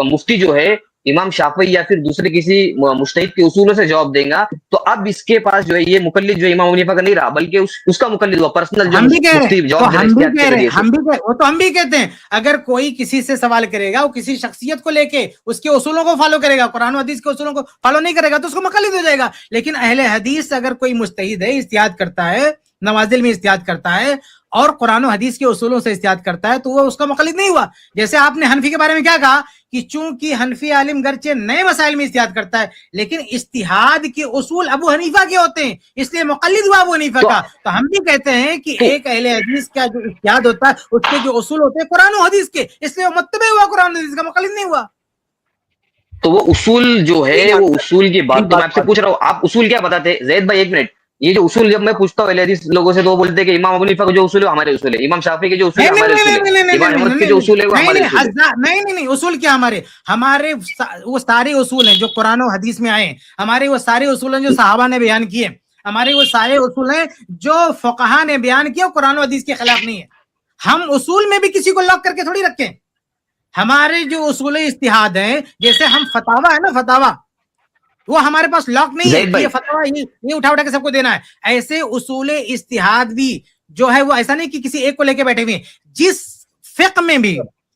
مفتی جو ہے امام شافعی یا پھر دوسرے کسی مجتہد کے اصولوں سے جواب دیں گا تو اب اس کے پاس جو ہے یہ مقلد جو امام حنیفہ کا نہیں رہا بلکہ اس کا مقلد ہوا پرسنل جو مفتی جواب دے رہے ہیں. ہم بھی کہتے ہیں اگر کوئی کسی سے سوال کرے گا وہ کسی شخصیت کو لے کے اس کے اصولوں کو فالو کرے گا، قرآن و حدیث کے اصولوں کو فالو نہیں کرے گا تو اس کو مقلد ہو جائے گا. لیکن اہل حدیث اگر کوئی مجتہد ہے، اجتہاد کرتا ہے، نوازل میں اجتہاد کرتا ہے اور قرآن و حدیث کے اصولوں سے اجتہاد کرتا ہے تو وہ اس کا مقلد نہیں ہوا. جیسے آپ نے حنفی کے بارے میں کیا کہا کہ چونکہ حنفی عالم گرچہ نئے مسائل میں اجتہاد کرتا ہے لیکن اجتہاد کے اصول ابو حنیفہ کے ہوتے ہیں، اس لیے مقلد ہوا ابو حنیفہ کا. تو ہم بھی کہتے ہیں کہ ایک اہل حدیث کا جو اجتہاد ہوتا ہے اس کے جو اصول ہوتے ہیں قرآن و حدیث کے، اس لیے وہ متبع ہوا، قرآن و حدیث کا مقلد نہیں ہوا. تو وہ اصول جو ہے وہ اصول کی بات تو میں آپ سے پوچھ رہا ہوں، آپ اصول کیا بتاتے؟ زید بھائی ایک منٹ، یہ جو اصول جب میں پوچھتا ہوں اہل حدیث لوگوں سے تو وہ بولتے ہیں کہ امام ابو حنیفہ کے جو اصول ہے ہمارے اصول ہے، امام شافعی کے جو اصول ہے ہمارے اصول ہے، امام احمد کے جو اصول ہے وہ ہمارے اصول ہے. نہیں، اصول کیا ہمارے وہ سارے اصول ہیں جو قرآن و حدیث میں آئے ہیں، ہمارے وہ سارے اصول ہیں جو صحابہ نے بیان کیے، ہمارے وہ سارے اصول ہیں جو فقہا نے بیان کیا، قرآن و حدیث کے خلاف نہیں ہے. ہم اصول میں بھی کسی کو لاک کر کے تھوڑی رکھیں. ہمارے جو اصول اجتہاد ہیں، جیسے ہم فتاوا ہے نا، فتاوا وہ ہمارے پاس لاک نہیں ہے، یہ فتوا یہ اٹھا کے سب کو دینا ہے. ایسے اصول اجتہاد بھی جو ہے وہ ایسا نہیں کہ کسی ایک کو لے کے بیٹھے ہوئے ہیں. جس فقہ میں بھی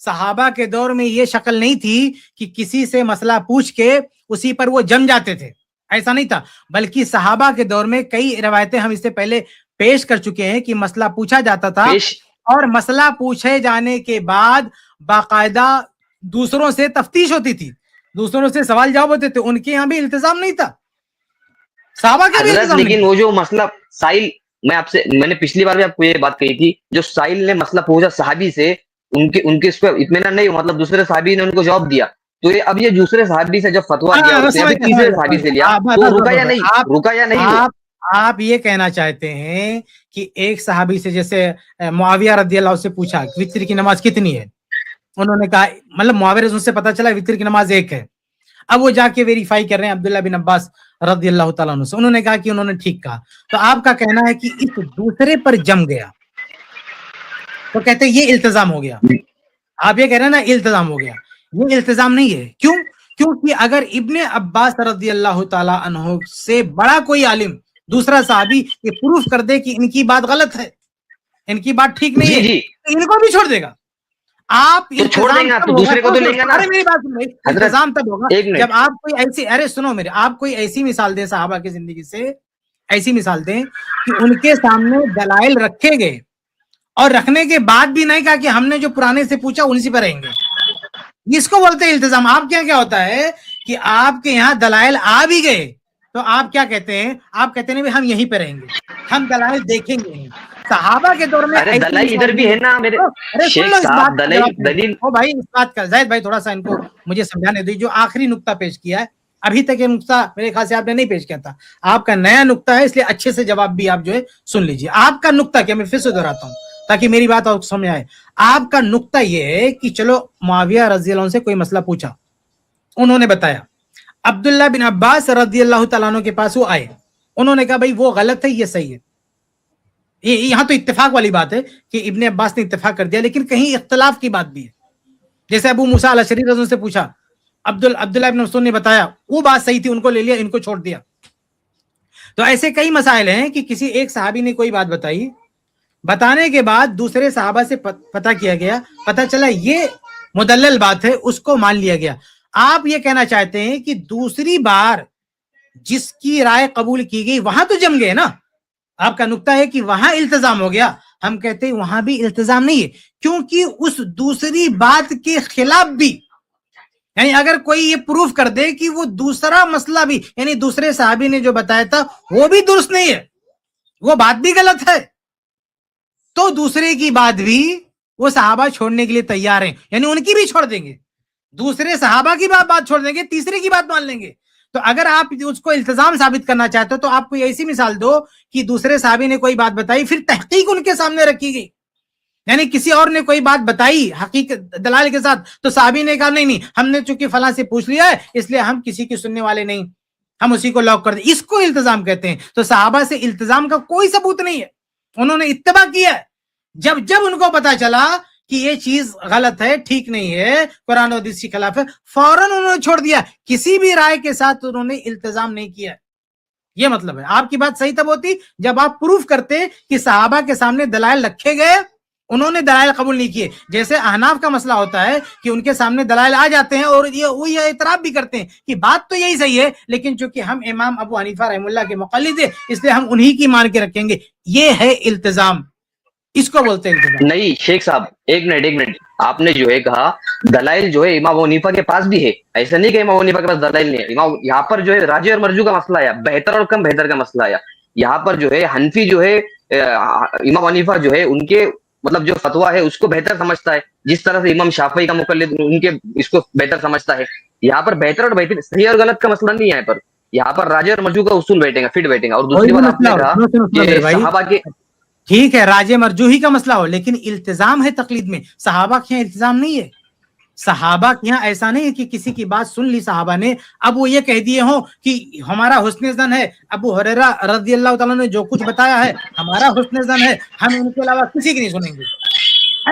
صحابہ کے دور میں یہ شکل نہیں تھی کہ کسی سے مسئلہ پوچھ کے اسی پر وہ جم جاتے تھے, ایسا نہیں تھا, بلکہ صحابہ کے دور میں کئی روایتیں ہم اس سے پہلے پیش کر چکے ہیں کہ مسئلہ پوچھا جاتا تھا اور مسئلہ پوچھے جانے کے بعد باقاعدہ دوسروں سے تفتیش ہوتی تھی, دوسروں سے سوال جواب ہوتے تھے. ان کے یہاں بھی التزام نہیں تھا, صحابہ کا بھی التزام نہیں. لیکن وہ جو مسئلہ سائل, میں نے پچھلی بار بھی آپ کو یہ بات کہی تھی, جو سائل نے مسئلہ پوچھا صحابی سے, ان کے اس پہ اطمینان نہیں, مطلب دوسرے صحابی نے ان کو جواب دیا, تو یہ اب یہ دوسرے صحابی سے جب فتوا لیا, تیسرے صحابی سے لیا, تو رکا یا نہیں. آپ یہ کہنا چاہتے ہیں کہ ایک صحابی سے جیسے معاویہ رضی اللہ عنہ سے پوچھا وتر کی نماز کتنی ہے, انہوں نے کہا, مطلب معاویہ رضی اللہ عنہ سے پتا چلا وتر کی نماز 1 ہے. اب وہ جا کے ویریفائی کر رہے ہیں عبداللہ بن عباس رضی اللہ تعالیٰ عنہ سے, انہوں نے کہا کہ انہوں نے ٹھیک کہا. تو آپ کا کہنا ہے کہ اس دوسرے پر جم گیا, تو کہتے ہیں یہ التزام ہو گیا. آپ یہ کہہ رہے ہیں نا التزام ہو گیا, یہ التزام نہیں ہے. کیوں؟ کیونکہ اگر ابن عباس رضی اللہ تعالیٰ عنہ سے بڑا کوئی عالم دوسرا صحابی یہ پروف کر دے کہ ان کی بات غلط ہے, ان کی بات ٹھیک نہیں ہے, تو ان کو بھی چھوڑ دے گا. آپ چھوڑ دیں گے, آپ دوسرے کو تو لیں گے نا. ارے میری بات سنو, التزام تب ہوگا جب آپ کوئی ایسی, ارے سنو میرے, آپ کوئی ایسی مثال دیں صحابہ کی زندگی سے, ایسی مثال دیں کہ ان کے سامنے دلائل رکھے گئے اور رکھنے کے بعد بھی نہیں کہا کہ ہم نے جو پرانے سے پوچھا انسی پر رہیں گے. اس کو بولتے ہیں التزام. آپ کے یہاں کیا ہوتا ہے کہ آپ کے یہاں دلائل آ بھی گئے تو آپ کیا کہتے ہیں, آپ کہتے ہیں ہم یہیں پہ رہیں گے, ہم دلائل دیکھیں گے نہیں. صحابہ کے دور میں دلائل ادھر بھی ہے نا میرے شیخ صاحب, دلیل. او بھائی اس بات کا زید بھائی تھوڑا سا ان کو مجھے سمجھانے دیجیے. جو آخری نقطہ پیش کیا ہے, ابھی تک یہ نقطہ میرے خیال سے آپ نے نہیں پیش کیا تھا, آپ کا نیا نقطہ ہے, اس لیے اچھے سے جواب بھی آپ جو ہے سن لیجیے. آپ کا نقطہ کیا, میں پھر سے دہراتا ہوں تاکہ میری بات آپ کو سمجھ آئے. آپ کا نقطہ یہ ہے کہ چلو معاویہ رضی اللہ عنہ سے کوئی مسئلہ پوچھا, انہوں نے بتایا, عبداللہ بن عباس رضی اللہ تعالیٰ عنہ کے پاس وہ آئے, انہوں نے کہا بھائی وہ غلط ہے یہ صحیح ہے. یہاں تو اتفاق والی بات ہے کہ ابن عباس نے اتفاق کر دیا, لیکن کہیں اختلاف کی بات بھی ہے. جیسے ابو موسیٰ الاشعری رضی اللہ عنہ سے پوچھا, عبداللہ بن مسعود نے بتایا, وہ بات صحیح تھی, ان کو لے لیا, ان کو چھوڑ دیا. تو ایسے کئی مسائل ہیں کہ کسی ایک صحابی نے کوئی بات بتائی, بتانے کے بعد دوسرے صحابہ سے پتہ کیا گیا, پتہ چلا یہ مدلل بات ہے, اس کو مان لیا گیا. آپ یہ کہنا چاہتے ہیں کہ دوسری بار جس کی رائے قبول کی گئی وہاں تو جم گئے نا. آپ کا نقطہ ہے کہ وہاں التزام ہو گیا, ہم کہتے ہیں وہاں بھی التزام نہیں ہے, کیونکہ اس دوسری بات کے خلاف بھی, یعنی اگر کوئی یہ پروف کر دے کہ وہ دوسرا مسئلہ بھی, یعنی دوسرے صحابی نے جو بتایا تھا وہ بھی درست نہیں ہے, وہ بات بھی غلط ہے, تو دوسرے کی بات بھی وہ صحابہ چھوڑنے کے لیے تیار ہیں, یعنی ان کی بھی چھوڑ دیں گے, دوسرے صحابہ کی بات چھوڑ دیں گے, تیسرے کی بات مان لیں گے. تو اگر آپ اس کو التزام ثابت کرنا چاہتے ہو تو آپ کو ایسی مثال دو کہ دوسرے صحابی نے کوئی بات بتائی, پھر تحقیق ان کے سامنے رکھی گئی, یعنی کسی اور نے کوئی بات بتائی حقیقت دلائل کے ساتھ, تو صحابی نے کہا نہیں ہم نے چونکہ فلاں سے پوچھ لیا ہے اس لیے ہم کسی کی سننے والے نہیں, ہم اسی کو لاک کر دیں. اس کو التزام کہتے ہیں. تو صحابہ سے التزام کا کوئی ثبوت نہیں ہے, انہوں نے اتباع کیا ہے. جب ان کو پتا چلا کہ یہ چیز غلط ہے, ٹھیک نہیں ہے, قرآن و حدیث کے خلاف ہے, فوراً انہوں نے چھوڑ دیا, کسی بھی رائے کے ساتھ انہوں نے التزام نہیں کیا. یہ مطلب ہے. آپ کی بات صحیح تب ہوتی جب آپ پروف کرتے کہ صحابہ کے سامنے دلائل رکھے گئے, انہوں نے دلائل قبول نہیں کیے. جیسے احناف کا مسئلہ ہوتا ہے کہ ان کے سامنے دلائل آ جاتے ہیں اور یہ اعتراف بھی کرتے ہیں کہ بات تو یہی صحیح ہے, لیکن چونکہ ہم امام ابو حنیفہ رحمہ اللہ کے مقلد ہیں اس لیے ہم انہی کی مان کے رکھیں گے. یہ ہے التزام, اس کو بولتے ہیں التزام. نہیں شیخ صاحب, ایک منٹ, آپ نے جو ہے کہا دلائل جو ہے امام ابو حنیفہ کے پاس بھی ہے, ایسا نہیں کہ امام ابو حنیفہ کے پاس دلائل نہیں ہے. یہاں پر جو ہے راجح اور مرجوح کا مسئلہ آیا, بہتر اور کم بہتر کا مسئلہ آیا. یہاں پر جو ہے حنفی جو ہے, امام ابو حنیفہ جو ہے ان کے مطلب جو فتویٰ ہے اس کو بہتر سمجھتا ہے, جس طرح سے امام شافعی کا مقلد ان کے اس کو بہتر سمجھتا ہے. یہاں پر بہتر اور بہتر, صحیح اور غلط کا مسئلہ نہیں ہے. یہاں پر راجح اور مرجوح کا اصول بیٹھے گا, فٹ بیٹھے گا. اور دوسری بات آپ نے کہا کہ صحابہ کے, ٹھیک ہے راجح مرجوحی کا مسئلہ ہو, لیکن التزام ہے تقلید میں. صحابہ کے یہاں التزام نہیں ہے. صحابہ کے یہاں ایسا نہیں ہے کہ کسی کی بات سن لی صحابہ نے, اب وہ یہ کہہ دیے ہوں کہ ہمارا حسن ظن ہے, ابو ہریرہ رضی اللہ تعالیٰ نے جو کچھ بتایا ہے ہمارا حسن ظن ہے, ہم ان کے علاوہ کسی کی نہیں سنیں گے.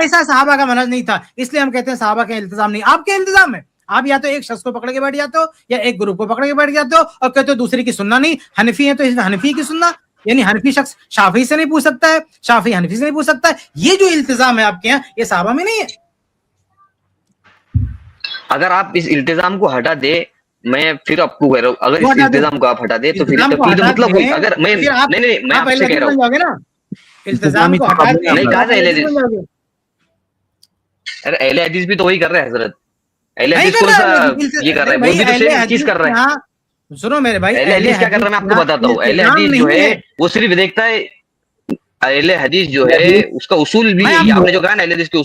ایسا صحابہ کا منہج نہیں تھا, اس لیے ہم کہتے ہیں صحابہ کا التزام نہیں. آپ کے التزام ہے, آپ یا تو ایک شخص کو پکڑ کے بیٹھ جاتے ہو یا ایک گروپ کو پکڑ کے بیٹھ جاتے ہو اور کہتے ہو دوسرے کی سننا نہیں. حنفی ہے تو حنفی کی سننا, یعنی حنفی شخص شافعی سے نہیں پوچھ سکتا ہے, شافعی حنفی سے نہیں پوچھ سکتا ہے. یہ جو التزام ہے آپ کے یہاں یہ صحابہ میں نہیں ہے. اگر آپ اس التزام کو ہٹا دے, میں پھر آپ کو کہہ رہا ہوں اگر اس التزام کو آپ ہٹا دے تو پھر مطلب اگر میں نہیں میں آپ سے کہہ رہا ہوں التزام کو ہٹا دیں نہیں کہا اہل حدیث, ارے اہل حدیث بھی تو وہی کر رہے ہیں حضرت, اہل حدیث کون سا یہ کر رہا ہے, وہ بھی تو سیم چیز کر رہا ہے. سنو میرے بھائی, اہل حدیث کیا کر رہا ہے میں آپ کو بتاتا ہوں. اہل حدیث جو ہے وہ صرف دیکھتا ہے, اہل حدیث جو ہے اس کا اصول بھی ہے, آپ نے جو کہا نا اہل حدیث کے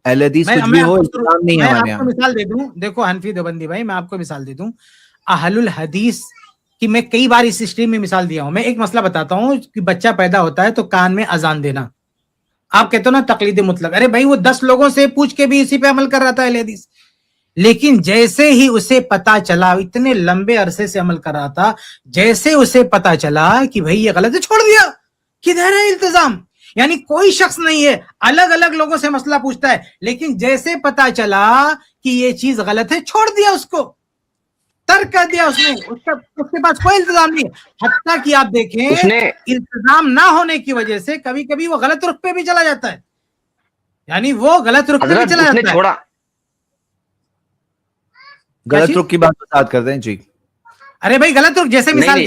اہل حدیث کچھ بھی ہو الزام نہیں ہے میں ہمارے آپ کو یہاں. مثال دے دوں, دیکھو حنفی دیوبندی بھائی میں آپ کو مثال دے دوں, اہل الحدیث کی میں کئی بار اس اسٹریم میں مثال دیا ہوں. میں ایک مسئلہ بتاتا ہوں کہ بچہ پیدا ہوتا ہے تو کان میں اذان دینا, آپ کہتے ہو نا تقلید مطلق, ارے بھائی وہ 10 لوگوں سے پوچھ کے بھی اسی پہ عمل کر رہا تھا اہل حدیث, لیکن جیسے ہی اسے پتا چلا, اتنے لمبے عرصے سے عمل کر رہا تھا, جیسے اسے پتا چلا کہ بھائی یہ غلط ہے چھوڑ دیا. کدھر ہے التزام؟ یعنی کوئی شخص نہیں ہے, الگ الگ لوگوں سے مسئلہ پوچھتا ہے, لیکن جیسے پتا چلا کہ یہ چیز غلط ہے چھوڑ دیا, اس کو ترک کر دیا, اس نے اس کے پاس کوئی التزام نہیں ہے. حتیٰ کہ آپ دیکھیں التزام نہ ہونے کی وجہ سے کبھی کبھی وہ غلط رخ پہ بھی چلا جاتا ہے, یعنی وہ غلط رخ پہ بھی چلا جاتا ہے. چھوڑا غلط رخ کی بات کرتے ہیں جی. ارے بھائی غلط رخ جیسے مثال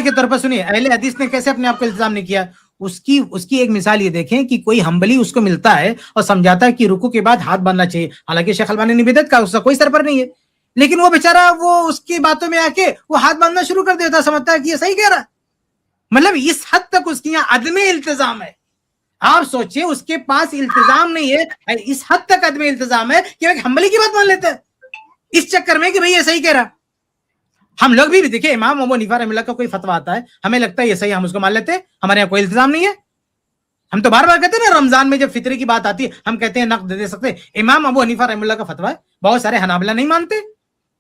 کے طور پر سنیے, اہل حدیث نے کیسے اپنے آپ کو التزام نہیں کیا. اس کی ایک مثال یہ دیکھیں کہ کوئی حنبلی اس کو ملتا ہے اور سمجھاتا ہے کہ رکوع کے بعد ہاتھ باندھنا چاہیے, حالانکہ شیخ البانی نے بدعت کہا, اس کا کوئی سر پر نہیں ہے, لیکن وہ بیچارہ وہ اس کی باتوں میں آ کے وہ ہاتھ باندھنا شروع کر دیتا, سمجھتا ہے کہ یہ صحیح کہہ رہا ہے. مطلب اس حد تک اس کے یہاں عدم التزام ہے. آپ سوچئے اس کے پاس التزام نہیں ہے, اس حد تک عدم التزام ہے کہ ایک حنبلی کی بات مان لیتا ہے اس چکر میں کہ بھئی یہ صحیح کہہ رہا. ہم لوگ بھی دیکھیں امام ابو حنیفہ رحمہ اللہ کا کوئی فتویٰ آتا ہے, ہمیں لگتا ہے یہ صحیح, ہم اس کو مان لیتے ہیں, ہمارے یہاں کوئی التزام نہیں ہے. ہم تو بار بار کہتے ہیں نا رمضان میں جب فطرے کی بات آتی ہے ہم کہتے ہیں نقد دے سکتے. امام ابو حنیفہ رحمہ اللہ کا فتویٰ ہے, بہت سارے حنابلہ نہیں مانتے,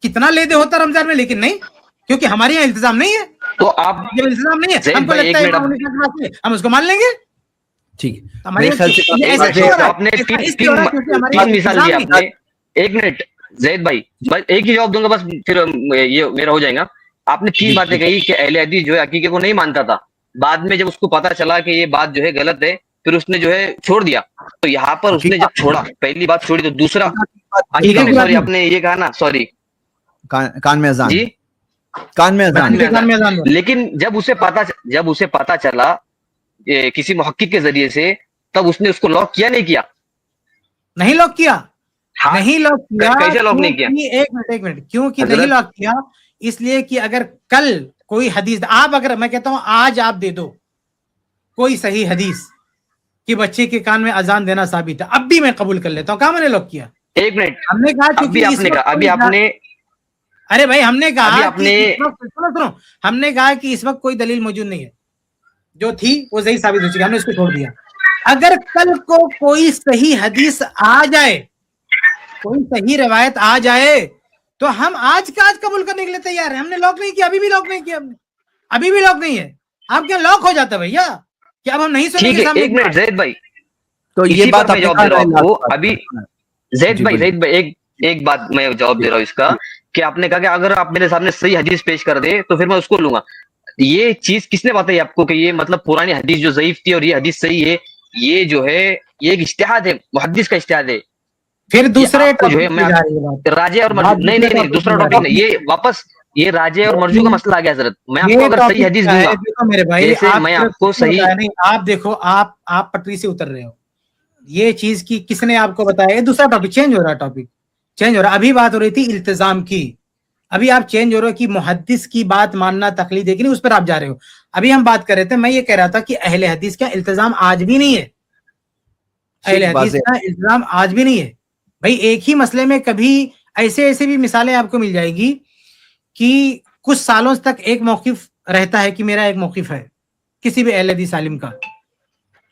کتنا لے دے ہوتا رمضان میں, لیکن نہیں, کیونکہ ہمارے یہاں التزام نہیں ہے. تو آپ جب التزام نہیں ہے ہم کو لگتا ہے امام حنیفہ کی بات ہے, ہم اس کو مان لیں گے. ٹھیک ہے, آپ نے تین مثال دی آپ نے. ایک منٹ زید بھائی, ایک ہی جواب دوں گا بس, پھر یہ میرا ہو جائے گا. آپ نے 3 باتیں کہی کہ اہل حدیث جو ہے عقیقے کو نہیں مانتا تھا, بعد میں جب اس کو پتا چلا کہ یہ بات جو ہے غلط ہے پھر اس نے جو ہے چھوڑ دیا. تو یہاں پر اس نے جب چھوڑا, پہلی بات چھوڑی, تو دوسرا سوری آپ نے یہ کہا نا, سوری کان میں اذان, جی کان میں اذان, لیکن جب اسے پتا چلا کسی محقق کے ذریعے سے, تب اس نے اس کو لاک کیا نہیں کیا؟ نہیں لاک کیا, نہیں لاک کیا. کیسے لاک نہیں کیا؟ ایک منٹ کیوں کہ نہیں لاک کیا؟ اس لیے کہ اگر کل کوئی حدیث آپ, اگر میں کہتا ہوں آج آپ دے دو کوئی صحیح حدیث کہ بچے کے کان میں اذان دینا ثابت ہے, اب بھی میں قبول کر لیتا ہوں. کہاں میں نے لاک کیا؟ ایک منٹ, ہم نے کہا ابھی آپ نے ارے بھائی ہم نے کہا ہم نے کہا کہ اس وقت کوئی دلیل موجود نہیں ہے, جو تھی وہ صحیح ثابت ہو چکی, ہم نے اس کو چھوڑ دیا. اگر کل کو کوئی صحیح حدیث آ جائے, کوئی صحیح روایت آ جائے, تو ہم آج کا آج قبول کرنے کے لیے تیار ہیں. ہم نے لاک نہیں کیا, ابھی بھی لاک نہیں کیا, ابھی بھی لاک نہیں ہے. آپ کیا لاک ہو جاتا ہے بھیا کہ اب ہم نہیں سنیں گے سامنے؟ ایک منٹ زید بھائی, تو یہ بات میں جواب دے رہا ہوں آپ کو ابھی. زید بھائی ایک بات میں جواب دے رہا ہوں اس کا, کہ آپ نے کہا کہ اگر آپ میرے سامنے صحیح حدیث پیش کر دے تو پھر میں اس کو لوں گا. یہ چیز کس نے بتائی آپ کو کہ یہ مطلب پرانی حدیث جو ضعیف تھی اور یہ حدیث صحیح ہے؟ یہ جو ہے یہ ایک اجتہاد ہے, محدث کا اجتہاد ہے. پھر دوسرے جو ہے میں راجے اور مرجو, نہیں دوسرا ٹاپک نہیں, یہ واپس یہ راجے اور مرجو کا مسئلہ آ گیا حضرت. میں آپ کو اگر صحیح حدیث دوں گا, میرے بھائی میں آپ کو صحیح, آپ دیکھو آپ پٹری سے اتر رہے ہو. یہ چیز کی کس نے آپ کو بتایا؟ دوسرا ٹاپک چینج ہو رہا ہے, ٹاپک چینج ہو رہا ہے. ابھی بات ہو رہی تھی التزام کی, ابھی آپ چینج ہو رہے ہو کہ محدث کی بات ماننا تقلید ہے کہ نہیں, اس پر آپ جا رہے ہو. ابھی ہم بات کر رہے تھے, میں یہ کہہ رہا تھا کہ اہل حدیث کا التزام آج بھی نہیں ہے, اہل حدیث کا التزام آج بھی نہیں ہے. بھائی ایک ہی مسئلے میں کبھی ایسے بھی مثالیں آپ کو مل جائے گی کہ کچھ سالوں تک ایک موقف رہتا ہے کہ میرا ایک موقف ہے کسی بھی اہل حدیث عالم کا,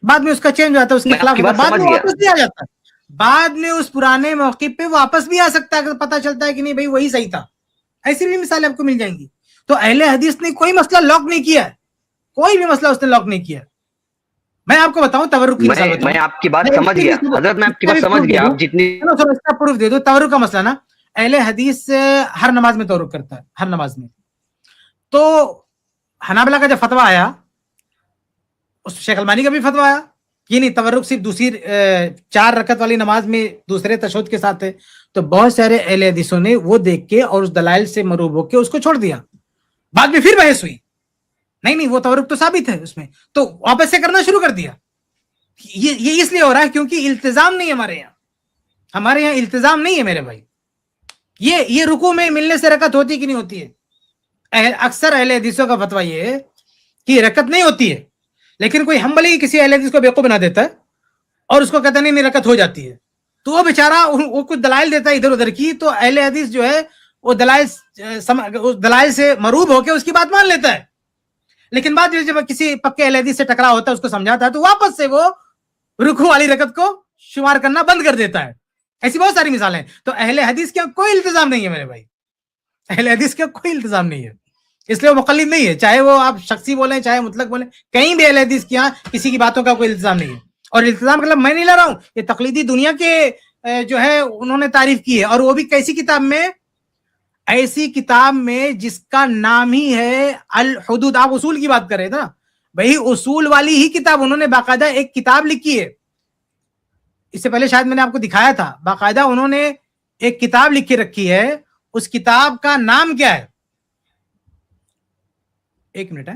بعد میں اس کا چینج ہو جاتا ہے, اس کے خلاف بعد میں واپس بھی آ جاتا ہے, بعد میں اس پرانے موقف پہ واپس بھی آ سکتا ہے اگر پتا چلتا ہے کہ نہیں بھائی وہی صحیح تھا. ایسی بھی مثالیں آپ کو مل جائیں گی. تو اہل حدیث نے کوئی مسئلہ لاک نہیں کیا ہے, کوئی بھی مسئلہ اس نے لاک نہیں کیا. میں آپ کو بتاؤں تورک کی مثال بتاؤں, میں آپ کی بات سمجھ گیا حضرت, میں آپ کی بات سمجھ گیا. آپ جتنی اس کا پروف دے دو. تورک کا مسئلہ نا, اہل حدیث ہر نماز میں تورک کرتا ہے, ہر نماز میں. تو حنابلہ کا جب فتویٰ آیا, اس شیخ البانی کا بھی فتویٰ آیا, یہ نہیں تورک صرف دوسری 4 رکعت والی نماز میں دوسرے تشہد کے ساتھ ہے. تو بہت سارے اہل حدیثوں نے وہ دیکھ کے اور اس دلائل سے مروب ہو کے اس کو چھوڑ دیا. بعد میں پھر بحث ہوئی, نہیں وہ تورک تو ثابت ہے اس میں, تو واپس سے کرنا شروع کر دیا. یہ اس لیے ہو رہا ہے کیونکہ التزام نہیں ہے ہمارے یہاں التزام نہیں ہے میرے بھائی. یہ رکوع میں ملنے سے رکعت ہوتی کہ نہیں ہوتی ہے؟ اکثر اہل حدیثوں کا فتویٰ یہ ہے کہ رکعت نہیں ہوتی ہے, لیکن کوئی حنبلی کسی اہل حدیث کو بیوقوف بنا دیتا ہے اور اس کو کہتا نہیں رکعت ہو جاتی ہے, تو وہ بیچارہ وہ کچھ دلائل دیتا ہے ادھر ادھر کی, تو اہل حدیث جو ہے وہ دلائل سے مروب ہو کے اس کی بات مان لیتا ہے. لیکن بعد جب کسی پکے اہل حدیث سے ٹکرا ہوتا ہے, اس کو سمجھاتا ہے, تو واپس سے وہ رکوع والی رکعت کو شمار کرنا بند کر دیتا ہے. ایسی بہت ساری مثالیں ہیں. تو اہل حدیث کا کوئی التزام نہیں ہے میرے بھائی, اہل حدیث کا کوئی التزام نہیں ہے, اس لیے وہ مقلد نہیں ہے. چاہے وہ آپ شخصی بولیں چاہے مطلق بولیں, کہیں بھی اہل حدیث کے یہاں کسی کی باتوں کا کوئی التزام نہیں ہے. اور التزام کا میں نہیں لا رہا ہوں, یہ تقلیدی دنیا کے جو ہے انہوں نے تعریف کی ہے, اور وہ بھی کیسی کتاب میں, ایسی کتاب میں جس کا نام ہی ہے الحدود. آپ اصول کی بات کر رہے تھے نا بھائی, اصول والی ہی کتاب انہوں نے باقاعدہ ایک کتاب لکھی ہے. اس سے پہلے شاید میں نے آپ کو دکھایا تھا, باقاعدہ انہوں نے ایک کتاب لکھ کے رکھی ہے. اس کتاب کا نام کیا ہے؟ ایک منٹ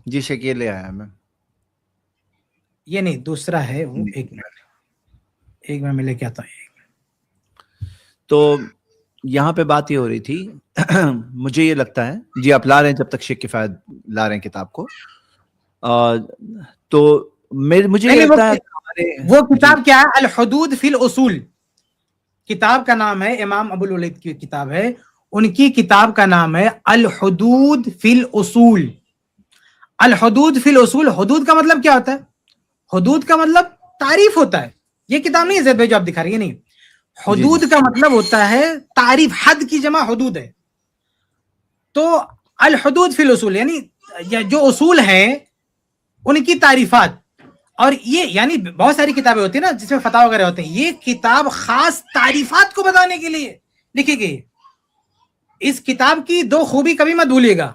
جی شکیل لے آیا میں, یہ نہیں دوسرا ہے وہ. ایک منٹ میں لے کے آتا ہوں. تو یہاں پہ بات یہ ہو رہی تھی مجھے یہ لگتا ہے, جی آپ لا رہے ہیں جب تک شیخ کفایت لا رہے ہیں کتاب کو, تو مجھے یہ لگتا ہے وہ کتاب کیا ہے؟ الحدود فی الاصول کتاب کا نام ہے, امام ابو الولید کی کتاب ہے, ان کی کتاب کا نام ہے الحدود فی الاصول. الحدود فی الاصول, حدود کا مطلب کیا ہوتا ہے؟ حدود کا مطلب تعریف ہوتا ہے. یہ کتاب نہیں ہے زید بھائی جو آپ دکھا رہی ہیں, نہیں, حدود کا مطلب ہوتا ہے تعریف, حد کی جمع حدود ہے. تو الحدود فی الاصول یعنی جو اصول ہیں ان کی تعریفات. اور یہ یعنی بہت ساری کتابیں ہوتی ہیں نا جس میں فتح وغیرہ ہوتے ہیں, یہ کتاب خاص تعریفات کو بتانے کے لیے لکھی گئی. اس کتاب کی 2 خوبی کبھی مت بھولیے گا,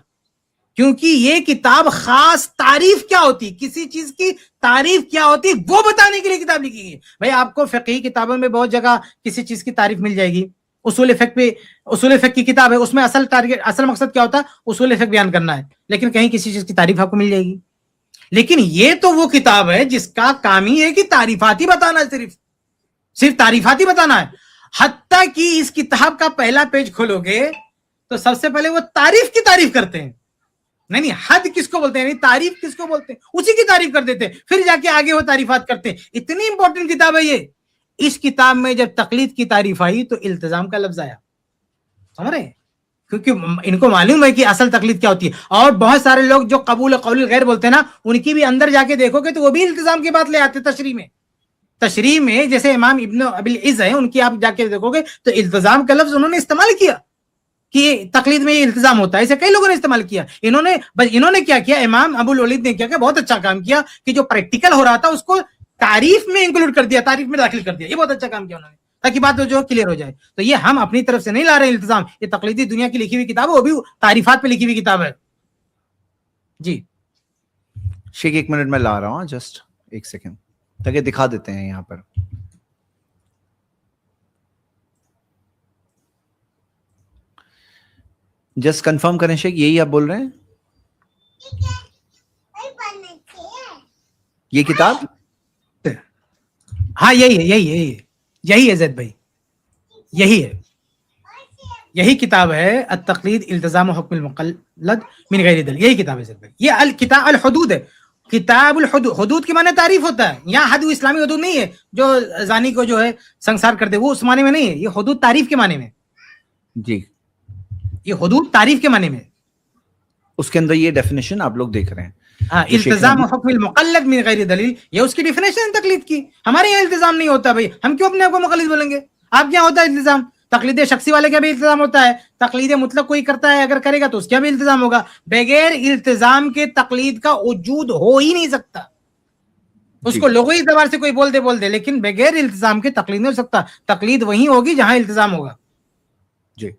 کیونکہ یہ کتاب خاص تعریف کیا ہوتی, کسی چیز کی تعریف کیا ہوتی وہ بتانے کے لیے کتاب لکھی گئی. بھائی آپ کو فقہی کتابوں میں بہت جگہ کسی چیز کی تعریف مل جائے گی. اصول فقہ کی کتاب ہے, اس میں اصل مقصد کیا ہوتا ہے؟ اصول فقہ بیان کرنا ہے, لیکن کہیں کسی چیز کی تعریف آپ کو مل جائے گی. لیکن یہ تو وہ کتاب ہے جس کا کام ہی ہے کہ تعریفات ہی بتانا ہے, صرف تعریفات ہی بتانا ہے. حتیٰ کہ اس کتاب کا پہلا پیج کھولو گے تو سب سے پہلے وہ تعریف کی تعریف کرتے ہیں. نہیں حد کس کو بولتے ہیں, تعریف کس کو بولتے ہیں, اسی کی تعریف کر دیتے ہیں, پھر جا کے آگے وہ تعریفات کرتے ہیں. اتنی امپورٹنٹ کتاب ہے یہ. اس کتاب میں جب تقلید کی تعریف آئی تو التزام کا لفظ آیا, سمجھ رہے ہیں, کیونکہ ان کو معلوم ہے کہ اصل تقلید کیا ہوتی ہے. اور بہت سارے لوگ جو قبول قول غیر بولتے ہیں نا, ان کی بھی اندر جا کے دیکھو گے تو وہ بھی التزام کی بات لے آتے. تشریح میں جیسے امام ابن ابی العز ہیں, ان کی آپ جا کے دیکھو گے تو التزام کا لفظ انہوں نے استعمال کیا کہ تقلید میں یہ التزام ہوتا ہے. ایسے کئی لوگوں نے استعمال کیا. انہوں نے کیا کیا, امام ابو الولید نے کیا کہ بہت اچھا کام کیا کہ جو پریکٹیکل ہو رہا تھا اس کو تعریف میں انکلوڈ کر دیا, تعریف میں داخل کر دیا. یہ بہت اچھا کام کیا انہوں نے, تاکہ بات جو کلیئر ہو جائے. تو یہ ہم اپنی طرف سے نہیں لا رہے ہیں التزام, یہ تقلیدی دنیا کی لکھی ہوئی کتاب ہے, وہ بھی تعریفات پہ لکھی ہوئی کتاب ہے. جی شیخ 1 منٹ میں لا رہا ہوں, جسٹ 1 سیکنڈ, تاکہ دکھا دیتے ہیں یہاں پر. جسٹ کنفرم کریں شیخ, یہی آپ بول رہے ہیں یہ کتاب؟ ہاں یہی ہے زید بھائی, یہی کتاب ہے التقلید التزام و حکم المقلد من غیر دلیل. یہی کتاب ہے زید بھائی. یہ الکتاب الحدود ہے, کتاب الحدود. حدود کے معنی تعریف ہوتا ہے. یہاں حد اسلامی حدود نہیں ہے جو زانی کو جو ہے سنسار کر دے, وہ اس معنی میں نہیں ہے. یہ حدود تعریف کے معنی میں. جی یہ حدود تعریف کے معنی میں, اس کے اندر یہ ڈیفینیشن آپ لوگ دیکھ رہے ہیں. ہاں, التزام و حکم المقلد من غیر دلیل, یہ اس کی ڈیفینیشن تقلید کی. ہمارے یہاں التزام نہیں ہوتا بھائی, ہم کیوں اپنے آپ کو مقلد بولیں گے؟ آپ کیا ہوتا ہے التزام؟ تقلید شخصی والے کا بھی التزام ہوتا ہے, تقلید مطلق کوئی کرتا ہے اگر کرے گا تو اس کا بھی التزام ہوگا. بغیر التزام کے تقلید کا وجود ہو ہی نہیں سکتا. اس کو لغوی اعتبار سے کوئی بول دے, لیکن بغیر التزام کے تقلید نہیں ہو سکتا. تقلید وہیں ہوگی جہاں التزام ہوگا. جی